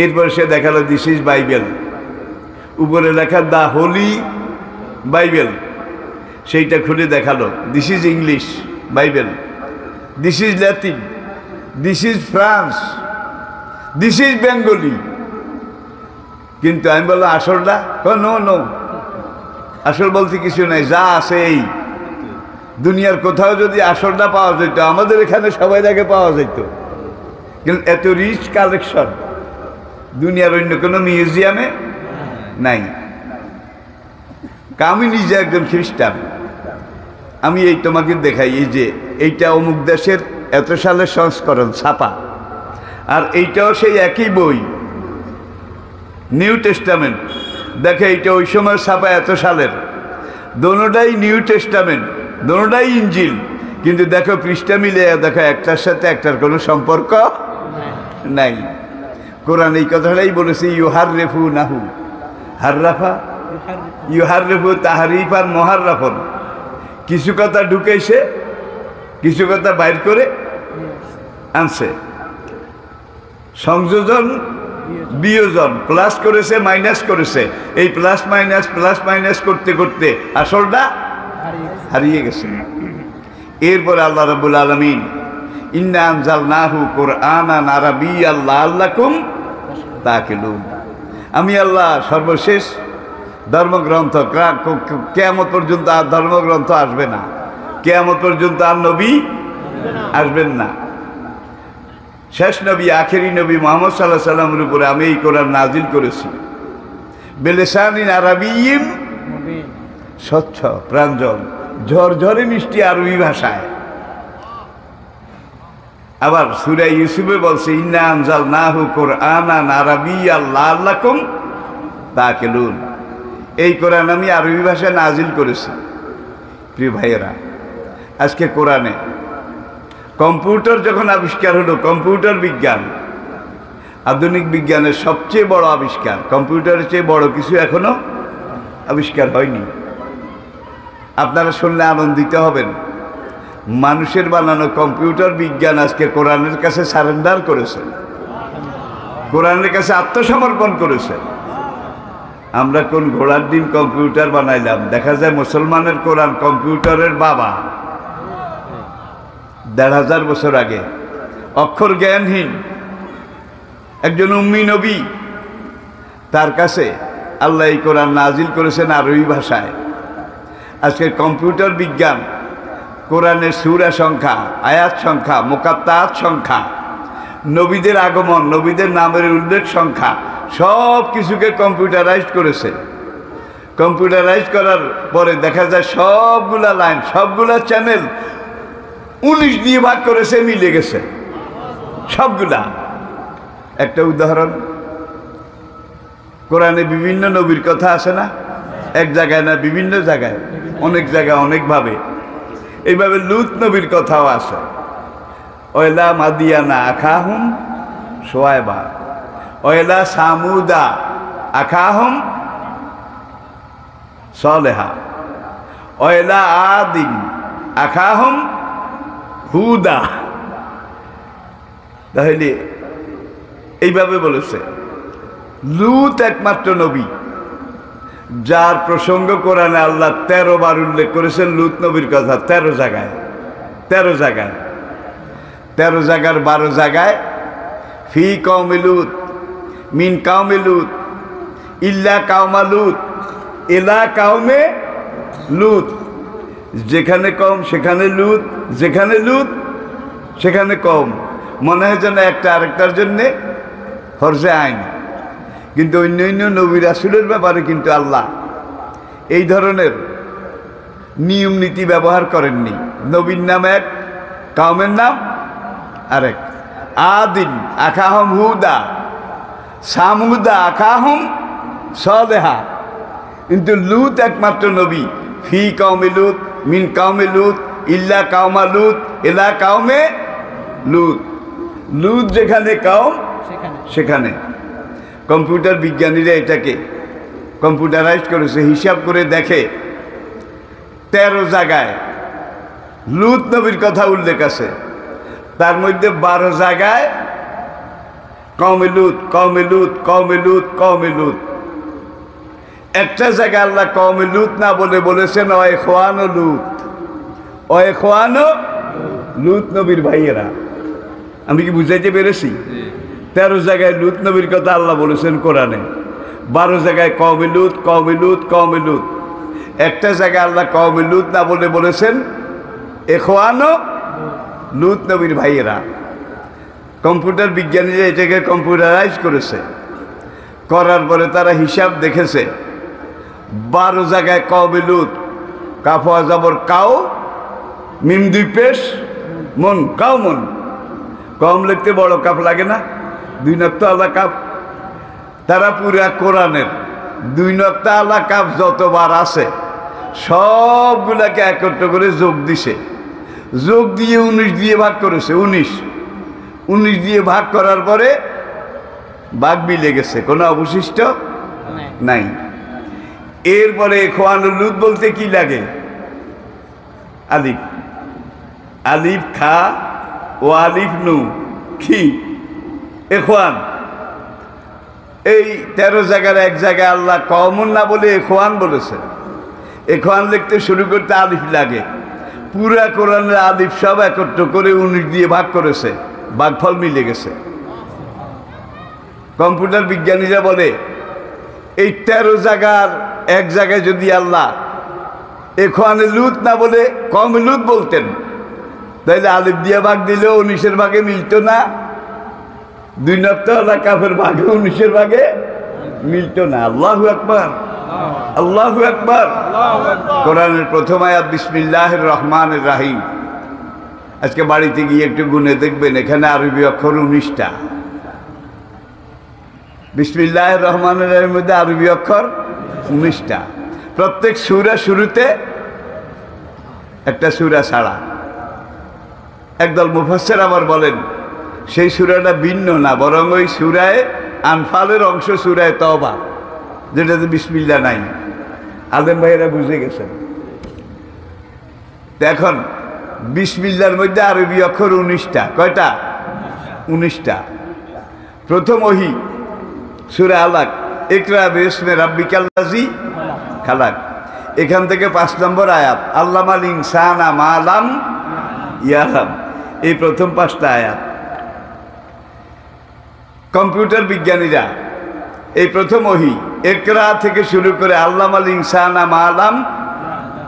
এরপর সে দেখালো দিস ইজ বাইবেল, উপরে লেখা দ্য হোলি বাইবেল, সেইটা খুলে দেখালো this is English Bible, this is Latin, this is France, this is Bengali. কিন্তু আমি বললাম আসলটা? নো নো, আসল বলতে কিছু নাই, যা আছে এই। দুনিয়ার কোথাও যদি আসলটা পাওয়া যেত, আমাদের এখানে সবাই আগে পাওয়া যেত, কিন্তু এত রিচ কালেকশন দুনিয়ার অন্য কোনো মিউজিয়ামে নাই। আমি নিজে একজন খ্রিস্টান, আমি এই তোমাকে দেখাই, এই যে এইটা অমুক দেশের এত সালের সংস্করণ ছাপা, আর এইটাও সেই একই বই, নিউ টেস্টামেন্ট। দেখে এইটা ওই সময় ছাপা এত সালের, দোনোটাই নিউ টেস্টামেন্ট, দোনোটাই ইনজিল, কিন্তু দেখো পৃষ্ঠা মিলে দেখো একটার সাথে একটার কোনো সম্পর্ক নাই। কোরআন এই কথাটাই বলেছে, ইউহাররিফু নাহু হাররাফা, ইউহাররিফু তাহরিফান মুহাররাফান। কিছু কথা ঢুকেছে, কিছু কথা বাইর করে আনছে, সংযোজন, বিয়োজন, প্লাস করেছে, মাইনাস করেছে, এই প্লাস মাইনাস করতে করতে আসলটা হারিয়ে গেছে। এরপরে আল্লাহ রাব্বুল আলামিন ইন্না আনজালনাহু কুরআনান আরাবিয়্যান লাআল্লাকুম তাকিলুন। আমি আল্লাহ সর্বশেষ ধর্মগ্রন্থ, কিয়ামত পর্যন্ত আর ধর্মগ্রন্থ আসবে না, কিয়ামত পর্যন্ত আর নবী আসবেন না। শেষ নবী, আখেরি নবী মুহাম্মদ সাল্লাল্লাহু আলাইহি সাল্লামের উপরে আমি এই কোরআন নাজিল করেছি, বিলিসানিন আরাবিয়্যিন, স্বচ্ছ, প্রাঞ্জল, ঝরঝরে মিষ্টি আরবি ভাষায়। আবার সূরা ইউসুফে বলছে, ইন্না আনজালনাহু কুরআনান আরাবিয়্যান লাআল্লাকুম তাকিলুন। এই কোরআন আমি আরবি ভাষায় নাজিল করেছি। প্রিয় ভাইয়েরা, আজকে কোরআনে। কম্পিউটার যখন আবিষ্কার হলো, কম্পিউটার বিজ্ঞান আধুনিক বিজ্ঞানের সবচেয়ে বড় আবিষ্কার। কম্পিউটারের চেয়ে বড় কিছু এখনো আবিষ্কার হয়নি। আপনারা শুনলে আনন্দিত হবেন, মানুষের বানানো কম্পিউটার বিজ্ঞান আজকে কোরআনের কাছে সারেন্ডার করেছে, কোরআনের কাছে আত্মসমর্পণ করেছে। আমরা কোন ঘোড়ার ডিম কম্পিউটার বানাইলাম। দেখা যায় মুসলমানের কোরআন কম্পিউটারের বাবা। ১৫০০ বছর আগে অক্ষর জ্ঞানহীন একজন উম্মি নবী, তার কাছে আল্লাহ এই কোরআন নাজিল করেছেন আরবি ভাষায়। আজকে কম্পিউটার বিজ্ঞান কোরআনের সূরা সংখ্যা, আয়াত সংখ্যা, মুকাত্তাত সংখ্যা, নবীদের আগমন, নবীদের নামের উল্লেখ সংখ্যা, সব কিছুকে কম্পিউটারাইজ করেছে। কম্পিউটারাইজ করার পরে দেখা যায় সবগুলা লাইন, সবগুলা চ্যানেল 19 দিয়ে ভাগ করেছে, মিলে গেছে সবগুলা। একটা উদাহরণ, কোরআনে বিভিন্ন নবীর কথা আছে না? এক জায়গায় না, বিভিন্ন জায়গায়, অনেক জায়গায় অনেকভাবে। এইভাবে লূত নবীর কথাও আছে। ওয়াইলা মাদিয়ানা আখাহুম শুআয়বা, ওয়াইলা সামুদা আখাহুম সালেহা, ওয়াইলা আদিম আখাহুম হুদা। তাহলে এইভাবে বলেছে লূত একমাত্র নবী যার প্রসঙ্গ কোরআনে আল্লাহ 13 বার উল্লেখ করেছেন। লূত নবীর কথা 13 জায়গায়, 13 জায়গায়, 13 জায়গার 12 জায়গায় ফি কওমি লূত, মিন কওমি লূত, ইল্লা কওমা লূত, ইলা কওমে লূত। যেখানে কম সেখানে লূত, যেখানে লূত সেখানে কম। মনে হয় যেন একটা আরেকটার জন্যে ফরজে আইন। কিন্তু অন্য নবী রাসূলের ব্যাপারে কিন্তু আল্লাহ এই ধরনের নিয়ম নীতি ব্যবহার করেননি। নবীর নাম এক, কওমের নাম আরেক। আদিন আখাহুম হুদা, সামুদা আখাহুম সালেহা। কিন্তু লূত একমাত্র নবী ফি কওমি লূত, মিন কওমি লূত, ইল্লা কওমা লূত, ইলা কওমে লূত। লূত যেখানে কওম সেখানে। কম্পিউটার বিজ্ঞানীরা এটাকে কম্পিউটারাইজ করেছে। হিসাব করে দেখে 13 জায়গায় লূত নবীর কথা উল্লেখ আছে, তার মধ্যে 12 জায়গায় কওমে লূত, কওমে লূত, কওমে লূত, কওমে লূত। একটা জায়গায় আল্লাহ কওমে লূত না বলে বলেছেন ওয়াইখওয়ানু লূত, ওয়াইখওয়ানু লূত নবীর ভাইয়েরা। আমি কি বুঝাইতে পেরেছি? 13 জায়গায় লূত নবীর কথা আল্লাহ বলেছেন কোরআনে, 12 জায়গায় কওমে লূত, কওমে লূত, কওমে লূত। একটা জায়গায় আল্লাহ কওমে লূত না বলে বলেছেন ইখওয়ানু লূত নবীর ভাইয়েরা। কম্পিউটার বিজ্ঞানীরা এটাকে কম্পিউটারাইজ করেছে। করার পরে তারা হিসাব দেখেছে 12 জায়গায় কওমে লূত, কাফ ওয়া জবর কাও, মিম 2 পেশ, মন, কাউমন। কম লিখতে বড় কাপ লাগে না? 2 নক্তা আলা কাপ। তারা পুরা কোরআনের 2 নক্তা আলা কাপ যতবার আছে সবগুলাকে একত্র করে যোগ দিছে। যোগ দিয়ে 19 দিয়ে ভাগ করেছে। 19 দিয়ে ভাগ করার পরে ভাগ মিলে গেছে, কোনো অবশিষ্ট নাই। এরপরে ইখওয়ানু লূত বলতে কি লাগে? আলিফ, আলিফ খা ও আলিফ নু কি ইখওয়ান। এই 13 জায়গার এক জায়গায় আল্লাহ কওমুন না বলে ইখওয়ান বলেছে। ইখওয়ান লিখতে শুরু করতে আলিফ লাগে। পুরা কোরআনের আলিফ সব একত্র করে 19 দিয়ে ভাগ করেছে, ভাগফল মিলে গেছে। কম্পিউটার বিজ্ঞানীরা বলে এই 13 জায়গার এক জায়গায় যদি আল্লাহ ইখওয়ানে লূত না বলে কওমে লূত বলতেন, তাইলে আলিফ দিয়ে ভাগ দিলেও 19-এর ভাগে মিলত না। 2 নক্তা আলা কাফের ভাগে 19-এর ভাগে মিলত না। আল্লাহু আকবার, আল্লাহু আকবার। কোরআনের প্রথম আয়াত বিসমিল্লাহির রহমানির রহিম। আজকে বাড়িতে গিয়ে একটু গুনে দেখবেন, এখানে আরবি অক্ষর 19টা। বিসমিল্লাহির রহমানির রহিমের মধ্যে আরবি অক্ষর 19টা। প্রত্যেক সূরা শুরুতে একটা সূরা ছাড়া একদল মুফাসসির আবার বলেন সেই সূরাটা ভিন্ন না, বরং ওই সূরায়ে আনফালের অংশ সূরায়ে তওবা, যেটাতে বিসমিল্লাহ নাই। আলেম ভাইয়েরা বুঝে গেছেন। এখন বিসমিল্লাহর মধ্যে আরবি অক্ষর 19টা। কয়টা? 19টা। প্রথম ওহী সূরা আলাক, ইকরা বিসমি রাব্বিকাল্লাযী খালাক। এখান থেকে 5 নম্বর আয়াত, আল্লামাল ইনসানা মা লাম ইয়ালাম। এই প্রথম 5টা আয়াত। কম্পিউটার বিজ্ঞানীরা এই প্রথম ওহী ইকরা থেকে শুরু করে আল্লামাল ইনসানা মা লাম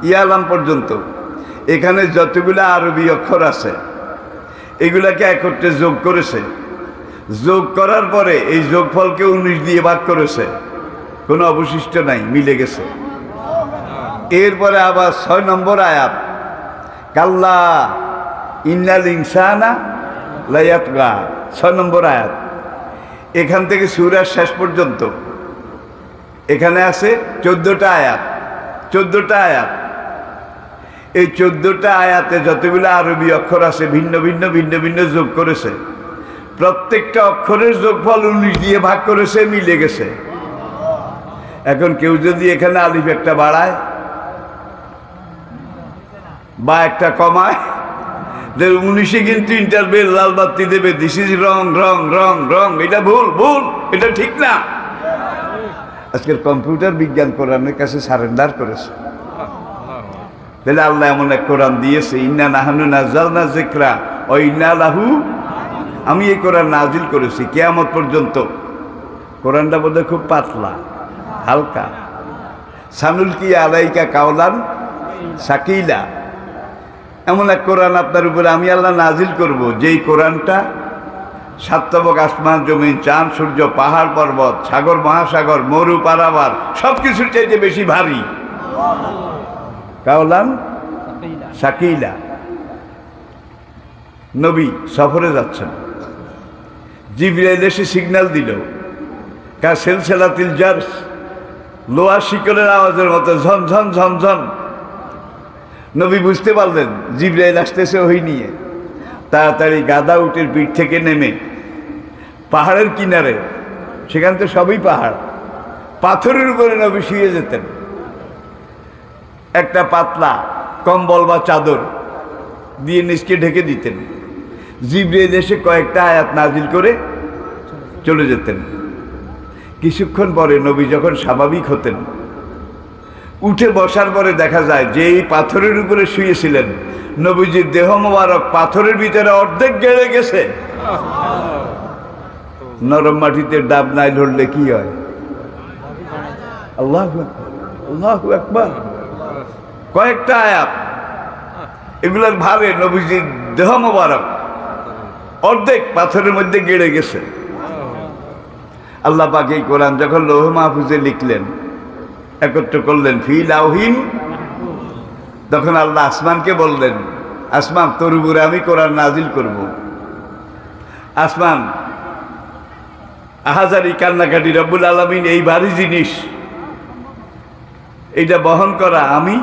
ইয়ালাম পর্যন্ত এখানে যতগুলো আরবি অক্ষর আছে এগুলাকে একত্রে যোগ করেছে। যোগ করার পরে এই যোগফলকে 19 দিয়ে ভাগ করেছে, কোনো অবশিষ্ট নাই, মিলে গেছে। এরপরে আবার 6 নম্বর আয়াত, কাল্লা ইন্নাল ইনসানা লায়াতগা, 6 নম্বর আয়াত। এখান থেকে সূরার শেষ পর্যন্ত এখানে আছে 14টা আয়াত। 14টা আয়াত। এই 14টা আয়াতে যতগুলো আরবি অক্ষর আছে ভিন্ন ভিন্ন ভিন্ন ভিন্ন যোগ করেছে। প্রত্যেকটা অক্ষরের যোগফল 19 দিয়ে ভাগ করেছে, মিলে গেছে। এখন কেউ যদি এখানে আলিফ একটা বাড়ায় বা একটা কমায়, 19-এ কিন্তু ইন্টারভেল লাল বাতি দেবে, দিস ইজ রং রং রং রং, এটা ভুল ভুল, এটা ঠিক না। আজকের কম্পিউটার বিজ্ঞান কোরআনের কাছে সারেন্ডার করেছে। তাহলে আল্লাহ এমন এক কোরআন দিয়েছে, ইন্না নাহনু নাযালনা যিকরা ওয়া ইন্না লাহু, আমি এই কোরআন নাজিল করেছি কিয়ামত পর্যন্ত। কোরআনটা বোধহয় খুব পাতলা, হালকা। সানুলকি আলাইকা কাওলান সাকিলা, এমন এক কোরআন আপনার উপরে আমি আল্লাহ নাজিল করব, যেই কোরআনটা সাতবক আসমান জমিন চাঁদ সূর্য পাহাড় পর্বত সাগর মহাসাগর মরু পারাবার সব কিছুর চাইতে বেশি ভারী। কাওলান সাকিলা। নবী সফরে যাচ্ছেন, জিবরাইল এসে সিগন্যাল দিল, কা সেলসেলাতিল জারস, লোহার শিকলের আওয়াজের মতো ঝন ঝন ঝন ঝন। নবী বুঝতে পারলেন জিবরাইল আসতেছে ওহী নিয়ে। তাড়াতাড়ি গাদা উটের পিঠ থেকে নেমে পাহাড়ের কিনারে, সেখান তো সবই পাহাড়, পাথরের উপরে নবী শুয়ে যেতেন। একটা পাতলা কম্বল বা চাদর দিয়ে নিচকে ঢেকে দিতেন। জিবরাইল এসে কয়েকটা আয়াত নাজিল করে চলে যেতেন। কিছুক্ষণ পরে নবী যখন স্বাভাবিক হতেন, উঠে বসার পরে দেখা যায় যে এই পাথরের উপরে শুয়েছিলেন, নবীজির দেহ মোবারক পাথরের ভিতরে অর্ধেক গেড়ে গেছে। নরম মাটিতে ডাব নাই ধরলে কি হয়? আল্লাহু আকবার, আল্লাহু আকবার। কয়েকটা আয়াত এগুলোর ভারে নবীজির দেহ মোবারক অর্ধেক পাথরের মধ্যে গেড়ে গেছে। আল্লাহ পাক এই কোরআন যখন লৌহ মাহফুজে লিখলেন, একত্র করলেন ফি লাউহিন, তখন আল্লাহ আসমানকে বললেন, আসমান তোর উপরে আমি কোরআন নাজিল করব। আসমান আহাজারি কান্নাকাটি, রব্বুল আলামিন এই ভারী জিনিস এইটা বহন করা আমি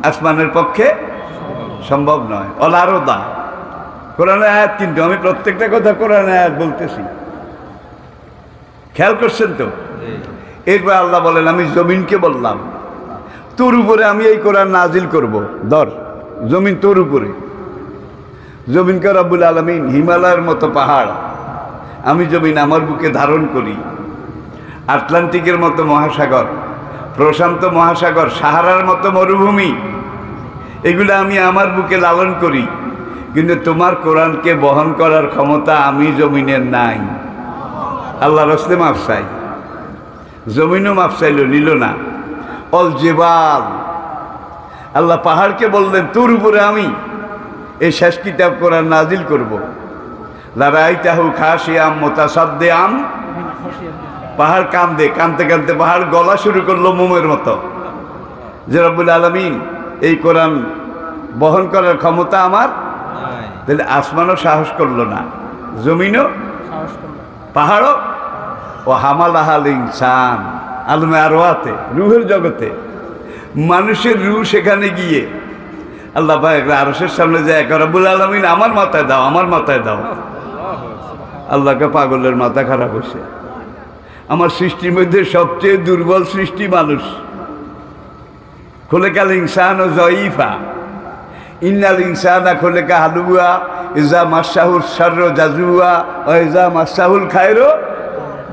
আসমানের পক্ষে সম্ভব নয়। অলারদা কোরআনের আয়াত, কিন্তু আমি প্রত্যেকটা কথা কোরআনের আয়াত বলতেছি, খেয়াল করছেন তো? এরপর আল্লাহ বলেন, আমি জমিনকে বললাম তোর উপরে আমি এই কোরআন নাজিল করব। ধর জমিন তোর উপরে। জমিনকে রব্বুল আলামিন হিমালয়ের মতো পাহাড়, আমি জমিন আমার বুকে ধারণ করি। আটলান্টিকের মতো মহাসাগর, প্রশান্ত মহাসাগর, সাহারার মতো মরুভূমি, এগুলো আমি আমার বুকে লালন করি। কিন্তু তোমার কোরআনকে বহন করার ক্ষমতা আমি জমিনের নাই। আল্লাহ রাস্তে মাফ চাই, জমিনও মাফ চাইল, নিল না। অল জেবাল, আল্লাহ পাহাড়কে বললেন তোর উপরে আমি এই শেষ কিতাব কোরআন নাজিল করব। লারাইতাহু খাশিয়াম মুতাসাদ্দিআম, পাহাড় কান্দে, কানতে কানতে পাহাড় গলা শুরু করলো মোমের মতো, যে রব্বুল আলামিন এই কোরআন বহন করার ক্ষমতা আমার। তাহলে আসমানও সাহস করলো না, জমিনও, পাহাড়ও। ও হামালাহাল ইনসান, আলমে আরওয়াতে, রুহের জগতে মানুষের রুহ সেখানে গিয়ে আল্লাহ পাক আরশের সামনে যায় রব্বুল আলামিন আমার মাথায় দাও, আমার মাথায় দাও। আল্লাহকে পাগলের মাথা খারাপ হয়েছে। আমার সৃষ্টির মধ্যে সবচেয়ে দুর্বল সৃষ্টি মানুষ। খোলেকাল ইনসান ও জয়ীফা, ইন্নাল ইনসানা খোলেকা হালুয়া, ইজা মাসাহুল শারর জাজুয়া ও ইজা মাসাহুল খায়রো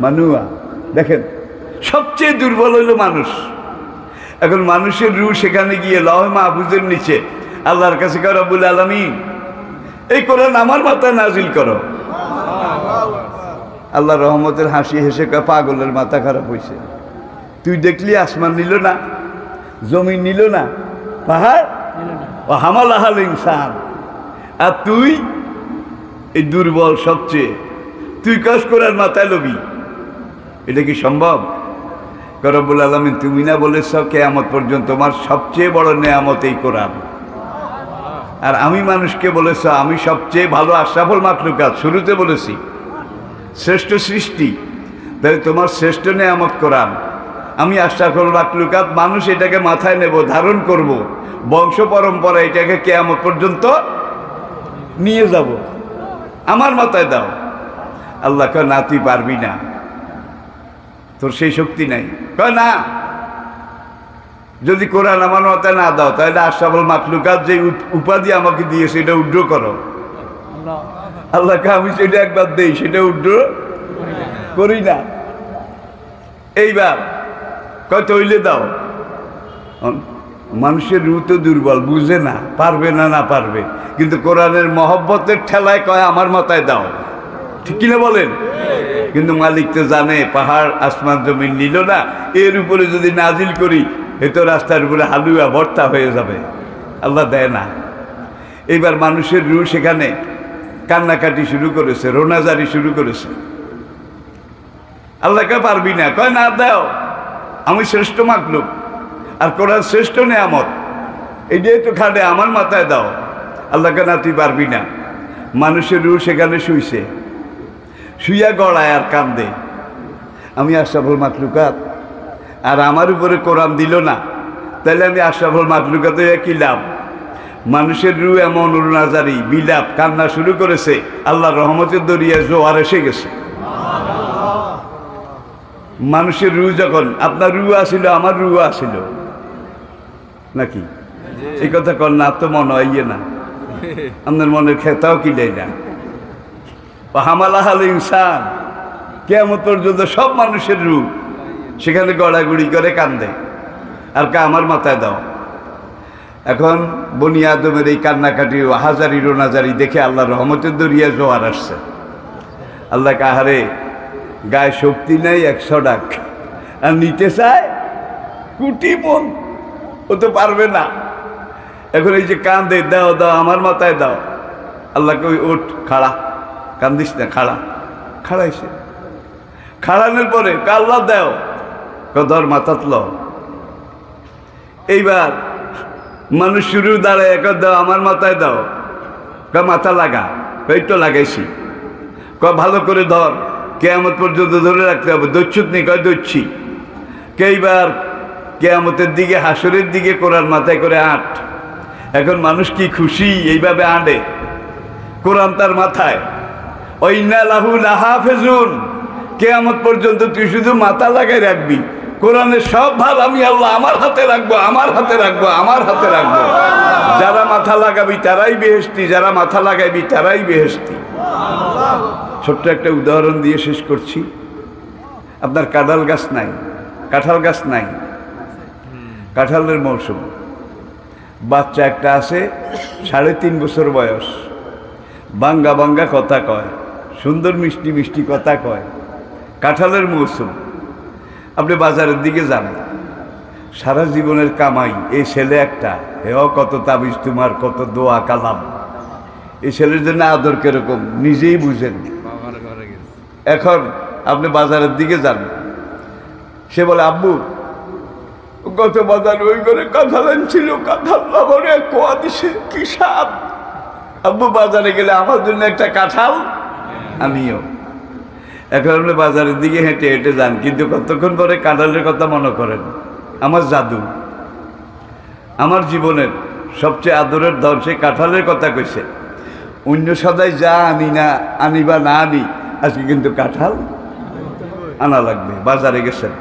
মানুয়া। দেখেন সবচেয়ে দুর্বল হইল মানুষ। এখন মানুষের রূহ সেখানে গিয়ে লওহে মাহফুজের নিচে আল্লাহর কাছে কয় রব্বুল আলামিন এই কোরআন আমার মাথায় নাজিল করো। আল্লাহ রহমতের হাসি হেসে কয় পাগলের মাথা খারাপ হয়েছে। তুই দেখলি আসমান নিল না, জমিন নিল না, পাহাড় ও হামালাহাল ইনসান, আর তুই এই দুর্বল সবচেয়ে তুই কাজ করার মাথায় লবি? এটা কি সম্ভব? রব্বুল আলামিন তুমি না বলেছ কিয়ামত পর্যন্ত তোমার সবচেয়ে বড় নেয়ামত এই কোরআন, আর আমি মানুষকে বলেছ আমি সবচেয়ে ভালো আশরাফুল মাখলুকাত, শুরুতে বলেছি শ্রেষ্ঠ সৃষ্টি, তাহলে তোমার শ্রেষ্ঠ নেয়ামত কোরআন। আমি আশরাফুল মাখলুকাত, মানুষ এটাকে মাথায় নেব, ধারণ করব, বংশ পরম্পরা এটাকে কিয়ামত পর্যন্ত নিয়ে যাব, আমার মাথায় দাও। আল্লাহ কয় না তুই পারবি না, তোর সেই শক্তি নাই। কয় না, যদি কোরআন আমার মাথায় না দাও তাহলে আশরাফুল মাখলুকাত যে উপাধি আমাকে দিয়েছে এটা উড্র করো। আল্লাহকে আমি সেটা একবার দেই, সেটা উড্র করি না। এইবার কয় তৈলে দাও। মানুষের রূহ তো দুর্বল, বুঝে না, পারবে না, না পারবে, কিন্তু কোরআনের মহব্বতের ঠেলায় কয় আমার মাথায় দাও। ঠিক কিনা বলেন? কিন্তু মালিক তো জানে পাহাড় আসমান জমিন নিল না, এর উপরে যদি নাজিল করি এ তো রাস্তার উপরে হালুয়া ভর্তা হয়ে যাবে। আল্লাহ দেয় না। এইবার মানুষের রূহ সেখানে কান্নাকাটি শুরু করেছে, রোনাজারি শুরু করেছে। আল্লাহকে পারবি না, কয় না দাও, আমি শ্রেষ্ঠ মাখলুক আর কোরআন শ্রেষ্ঠ নেয়ামত, এটাই তো খাটে, আমার মাথায় দাও। আল্লাহকে না তুই পারবি না। মানুষের রূহ সেখানে শুইছে, শুইয়া গড়ায় আর কান্দে, আমি আশরাফুল মাখলুকাত আর আমার উপরে কোরআন দিল না, তাহলে আমি আশরাফুল মাখলুকাত হয়ে কি লাভ? মানুষের রূহ এমন রোনাজারি বিলাপ কান্না শুরু করেছে, আল্লাহর রহমতের দরিয়ায় জোয়ার এসে গেছে। মানুষের রূহ যখন, আপনার রূহ আসিল, আমার রূহ আসিল নাকি? এই কথা কর না, তো মনে হয় না, আপনার মনের খেতাও কি দেয় না। হামালাহাল ইনসান, কিয়ামত পর্যন্ত সব মানুষের রূহ সেখানে গড়াগড়ি করে কান্দে আর কা আমার মাথায় দাও। এখন বনি আদমের এই কান্নাকাটি হাজারি রোনাজারি দেখে আল্লাহর রহমতের দরিয়া জোয়ার আসছে। আল্লাহ কাহারে গায়ে শক্তি নেই 100 ডাক, আর নিতে চায় কোটি মন, ও তো পারবে না। এখন এই যে কান্দে, দাও দাও আমার মাথায় দাও। আল্লাহকে ওই ওঠ, খাড়া, কান্দিস না, খাড়া। খাড়াইছে, খাড়ানোর পরে আল্লাহ দাও, ধর মাথা তুল। এইবার মানুষ শুরু দাঁড়ায়, এক দাও আমার মাথায় দাও, মাথা লাগা, এই তো লাগাইছি, ভালো করে ধর, কিয়ামত পর্যন্ত ধরে রাখতে হবে। দৈচ্ছুত নেই, কয় দৈচ্ছি। এইবার কিয়ামতের দিকে, হাসরের দিকে কোরআন মাথায় করে আট। এখন মানুষ কি খুশি এইভাবে আঁটে, কোরআন তার মাথায়। ওয়াইন্না লাহু লাহাফিজুন, কিয়ামত পর্যন্ত তুই শুধু মাথা লাগাই রাখবি, কোরআনের সব ভাব আমি আল্লাহ আমার হাতে রাখবো, আমার হাতে রাখবো, আমার হাতে রাখবো। যারা মাথা লাগাবি তারাই বেহেশতি, যারা মাথা লাগাইবি তারাই বেহেশতি। ছোট্ট একটা উদাহরণ দিয়ে শেষ করছি। আপনার কাঁঠাল গাছ নাই, কাঁঠাল গাছ নাই, কাঁঠালের মৌসুম। বাচ্চা একটা আছে, 3.5 বছর বয়স, বাঙ্গা বাঙ্গা কথা কয়, সুন্দর মিষ্টি মিষ্টি কথা কয়। কাঁঠালের মৌসুম, আপনি বাজারের দিকে যান, সারা জীবনের কামাই এই ছেলে একটা, হেও কত তাবিজ তোমার, কত দোয়া কালাম। এই ছেলের জন্য আদর কিরকম নিজেই বুঝেন। এখন আপনি বাজারের দিকে যান, সে বলে আব্বু গত বাজার ওই করে কাঁঠাল ছিল, কাঁঠাল বাবরে কোয়া দিছে, কি স্বাদ। আব্বু বাজারে গেলে আমার জন্য একটা কাঁঠাল আনিও। এখন আপনি বাজারের দিকে হেঁটে হেঁটে যান, কিন্তু কতক্ষণ পরে কাঁঠালের কথা মনে করেন। আমার জাদু, আমার জীবনের সবচেয়ে আদরের ধন, সেই কাঁঠালের কথা কইছে। অন্য সদাই যা আনি না আনি বা না আনি, আজকে কিন্তু কাঁঠাল আনা লাগবে। বাজারে গেছেন,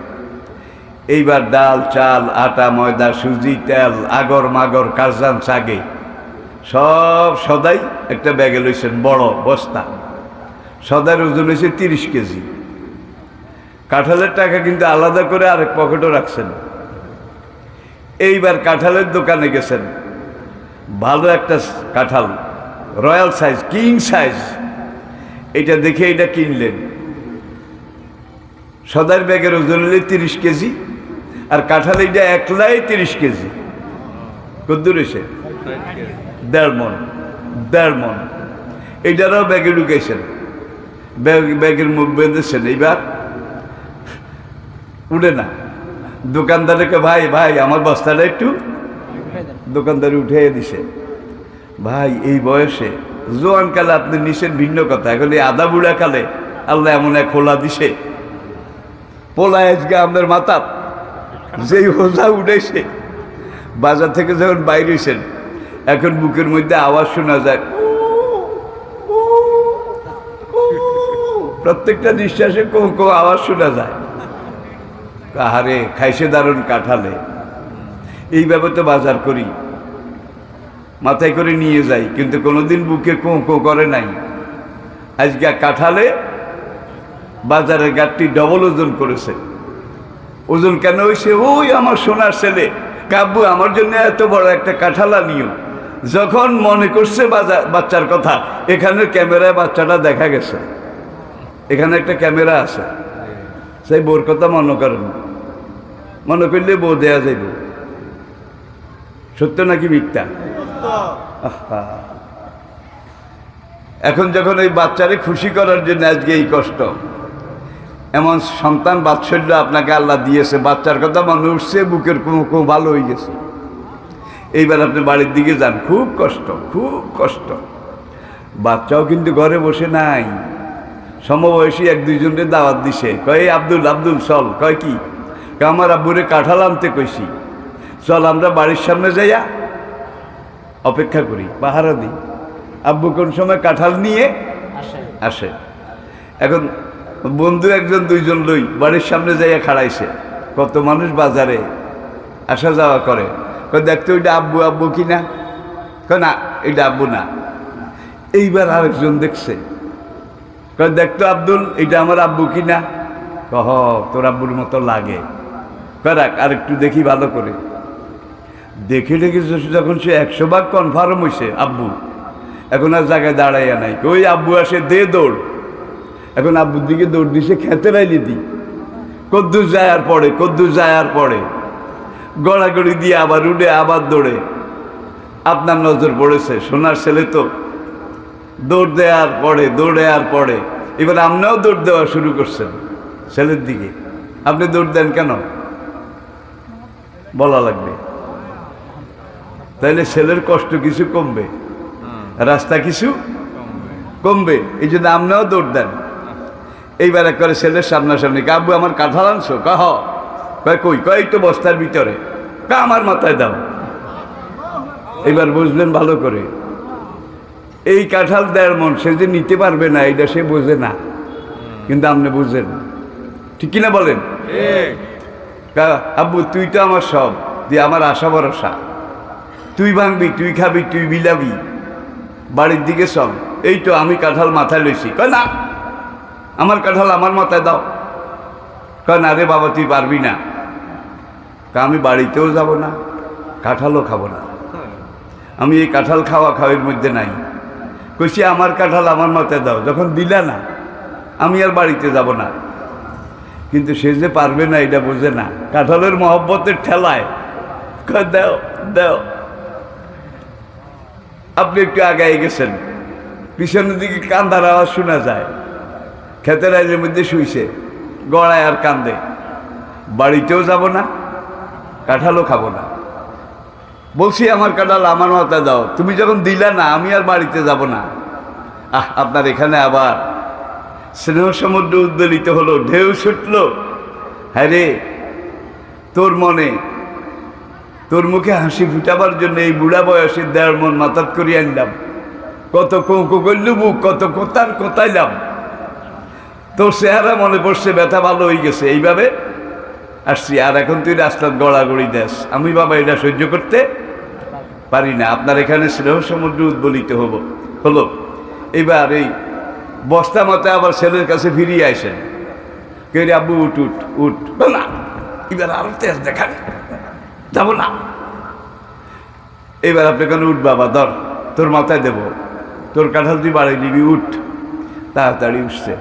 এইবার ডাল চাল আটা ময়দা সুজি তেল আগর মাগর কারজান চাগে সব সদাই একটা ব্যাগে লইছেন, বড় বস্তা। সদার ওজন হয়েছে 30 কেজি। কাঁঠালের টাকা কিন্তু আলাদা করে আরেক পকেটও রাখছেন। এইবার কাঁঠালের দোকানে গেছেন, ভালো একটা কাঁঠাল, রয়্যাল সাইজ, কিং সাইজ, এটা দেখে এটা কিনলেন। সদার ব্যাগের ওজন হলে 30 কেজি, আর কাঁঠাল এটা একলাই 30 কেজি। কদ্দুর এসে 1.5 মণ, 1.5 মণ। এইটারও ব্যাগে ঢুকাইছেন, ব্যাগের মুখ বেঁধেছেন। এইবার উঠে না। দোকানদারকে, ভাই ভাই আমার বস্তাটা একটু, দোকানদার উঠে দিছে। ভাই এই বয়সে জোয়ান কালে আপনি নিছেন ভিন্ন কথা, এখন এই আধা বুড়া কালে আল্লাহ এমন এক খোলা দিছে, পোলা আজকে আমাদের মাথা যেই হোজা উঠেছে। বাজার থেকে যখন বাইরে হয়েছেন, এখন বুকের মধ্যে আওয়াজ শোনা যায়, প্রত্যেকটা নিঃশ্বাসে কো কো আওয়াজ শোনা যায়। আহারে খাইছে দারুণ কাঁঠালে। এইভাবে তো বাজার করি, মাথায় করে নিয়ে যাই, কিন্তু কোনোদিন বুকে কো কো করে নাই। আজকে কাঁঠালে বাজারের গাড়টি ডবল ওজন করেছে। ওজন কেন হয়েছে? ওই আমার সোনার ছেলে কাব্বু আমার জন্য এত বড় একটা কাঁঠাল আনিও। যখন মনে করছে বাচ্চার কথা, এখানে ক্যামেরায় বাচ্চাটা দেখা গেছে, এখানে একটা ক্যামেরা আছে, সেই বোর কথা মনে করেন, মনে করলে বউ দেয়া যাইব। সত্য নাকি মিথ্যা? এখন যখন এই বাচ্চারে খুশি করার জন্য আজকে এই কষ্ট, এমন সন্তান বাৎসল্য আপনাকে আল্লাহ দিয়েছে, বাচ্চার কথা মনে উঠছে, বুকের খুব ভালো হয়ে গেছে। এইবার আপনি বাড়ির দিকে যান, খুব কষ্ট, খুব কষ্ট। বাচ্চাও কিন্তু ঘরে বসে নাই, সমবয়সী 1-2জনকে দাওয়াত দিছে, কয় আব্দুল আব্দুল চল। কয় কি? আমার আব্বুরে কাঁঠাল আনতে কইছি, চল আমরা বাড়ির সামনে যাইয়া অপেক্ষা করি, পাহারা দিই। আব্বু কোন সময় কাঁঠাল নিয়ে আসে। এখন বন্ধু 1-2জন লই বাড়ির সামনে যাইয়া খাড়াইছে। কত মানুষ বাজারে আসা যাওয়া করে, কয় দেখতো ওইটা আব্বু আব্বু কিনা? কয় না, এটা আব্বু না। এইবার আরেকজন দেখছে, কয় দেখতো আব্দুল, এটা আমার আব্বু কিনা? কহ তোর আব্বুর মতো লাগে। করাক আরেকটু দেখি ভালো করে। দেখে যখন সে 100 ভাগ কনফার্ম হয়েছে আব্বু, এখন আর জায়গায় দাঁড়াইয়া নাই। ওই আব্বু আসে, দে দৌড়। এখন আব্বুর দিকে দৌড় দিছে, খেতে রাইলি দি, কদ্দুর যায় আর পড়ে, কদ্দুর যায় আর পড়ে, গড়াগড়ি দিয়ে আবার উঠে আবার দৌড়ে। আপনার নজর পড়েছে, সোনার ছেলে তো দৌড় দেয় আর পড়ে, দৌড়ে আর পড়ে। এবার আপনিও দৌড় দেওয়া শুরু করছেন ছেলের দিকে। আপনি দৌড় দেন কেন বলা লাগবে, তাইলে ছেলের কষ্ট কিছু কমবে, রাস্তা কিছু কমবে, এই জন্য আপনিও দৌড় দেন। এইবার এক করে ছেলের সামনাসামনি, কাব্বু আমার কাঁঠাল আনছো? কহ। কয় কই? কয় তো বস্তার ভিতরে। কা আমার মাথায় দাও। এবার বুঝলেন ভালো করে, এই কাঁঠাল 1.5 মণ সে যে নিতে পারবে না, এটা সে বোঝে না, কিন্তু আপনি বুঝেন, ঠিক কিনা বলেন? আব্বু তুই তো আমার সব, তুই আমার আশা ভরসা, তুই ভাঙবি, তুই খাবি, তুই বিলাবি, বাড়ির দিকে চল। এই তো আমি কাঁঠাল মাথায় লইছি। কয় না, আমার কাঁঠাল আমার মাথায় দাও। কয় না রে বাবা, তুই পারবি না। আমি বাড়িতেও যাব না, কাঁঠালও খাবো না, আমি এই কাঁঠাল খাওয়া খাওয়ার মধ্যে নাই। কইছি আমার কাঁঠাল আমার মাথায় দাও। যখন দিলা না, আমি আর বাড়িতে যাব না। কিন্তু সে যে পারবে না এটা বোঝে না, কাঁঠালের মহব্বতের ঠেলায় কয় দাও দাও। আপনি একটু আগায় গেছেন, পিছনের দিকে কান্দার আওয়াজ শোনা যায়, ক্ষেতের আইলের মধ্যে শুইছে, গড়ায় আর কান্দে। বাড়িতেও যাব না, কাঁঠালও খাবো না। বলছি আমার কাঁঠাল আমার মাথায় দাও, তুমি যখন দিলা না, আমি আর বাড়িতে যাব না। আপনার এখানে আবার স্নেহ সমুদ্র উদ্বেলিত হলো, ঢেউ ছুটল। হ্যাঁ রে, তোর মনে তোর মুখে হাসি ফুটাবার জন্য এই বুড়া বয়সে 1.5 মণ মাথাত করিয়ে আনলাম, কত কৌকো করলু মুখ, কত কোথার কোথাইলাম, তোর চেহারা মনে পড়ছে, ব্যথা ভালো হয়ে গেছে, এইভাবে আসছি। আর এখন তুই রাস্তার গড়াগড়ি দেশ, আমি বাবা এটা সহ্য করতে পারি না। আপনার এখানে স্নেহ সমুদ্র উদ্বলিত হলো। এবার এই বস্তা মতে আবার ছেলের কাছে ফিরিয়ে আসেন, কে রে আব্বু উঠ উঠ উঠ, না এবার আরো তেজ দেখান, যাবো না। এবার আপনি কেন উঠ বাবা, ধর তোর মাথায় দেব, তোর কাঁঠাল তুই বাড়ি নিবি, উঠ। তাড়াতাড়ি উঠছে,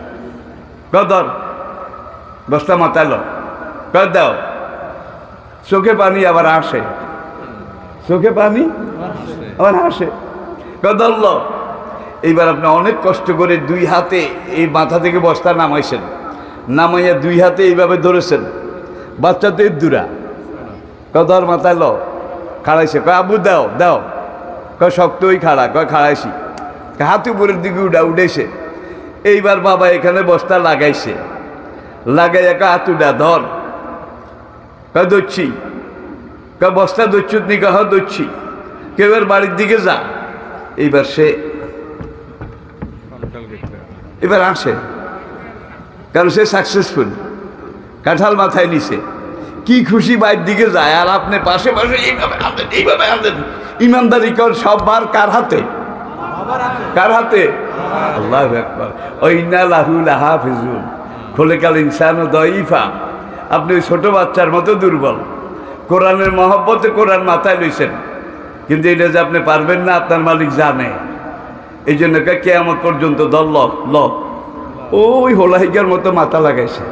ধর বস্তা মাথায় লো, দাও। চোখে পানি আবার আসে, চোখে পানি আবার হাসে, ধরল। এইবার আপনি অনেক কষ্ট করে 2 হাতে এই মাথা থেকে বস্তা নামাইছেন, নামাইয়া 2 হাতে এইভাবে ধরেছেন। বাচ্চা তো দূরা, ধর মাথায় লো, খাড়াইছে, আবু দাও দাও, শক্তই খাড়া, খাড়াইছি, হাত উপরের দিকে উঠেছে। এইবার বাবা এখানে বস্তা লাগাইছে, লাগাইয়া হাত উঠা, ধর, ধরছি, বস্তা ধরছুত নি, ধরছি, কেউ বাড়ির দিকে যা। এইবার সে এবার আসে, কারণ সে সাকসেসফুল, কাঁঠাল মাথায় নিছে, কি খুশি বাইরের দিকে যায়। আর আপনি পাশে পাশে এইভাবে আনলেন। ইমানদারি কর, সব বার কার হাতে? কার হাতে? আল্লাহু আকবার। ওয়াইন্না লাহু লাহাফিজুন, খোলেকাল ইনসানু দাঈফা। আপনি ওই ছোট বাচ্চার মতো দুর্বল, কোরআনের মহব্বতে কোরআন মাথায় লইছেন, কিন্তু এটা যে আপনি পারবেন না আপনার মালিক জানে। এই জন্য কিয়ামত পর্যন্ত দল ল ওই হোলাইকার মতো মাথা লাগাইছে,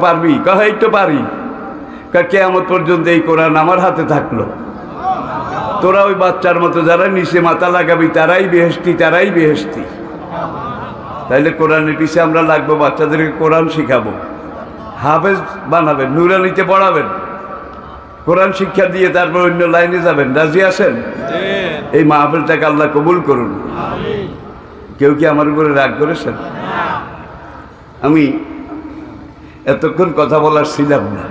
পারবি? এই তো পারি। কিয়ামত পর্যন্ত এই কোরআন আমার হাতে থাকলো। তোরা ওই বাচ্চার মতো যারা নিচে মাথা লাগাবি তারাই বেহেশতি, তারাই বেহেশতি। তাইলে কোরআনের পিছে আমরা লাগবো, বাচ্চাদেরকে কোরআন শিখাবো, হাফেজ বানাবেন, নুরানিতে পড়াবেন, কোরআন শিক্ষা দিয়ে তারপর অন্য লাইনে যাবেন। রাজি আছেন? এই মাহফিলটাকে আল্লাহ কবুল করুন। কেউ কি আমার উপরে রাগ করেছেন? আমি এতক্ষণ কথা বলার ছিলাম না,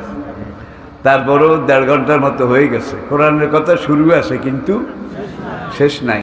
তারপরেও 1.5 ঘন্টার মতো হয়ে গেছে। কোরআনের কথা শুরু আছে কিন্তু শেষ নাই।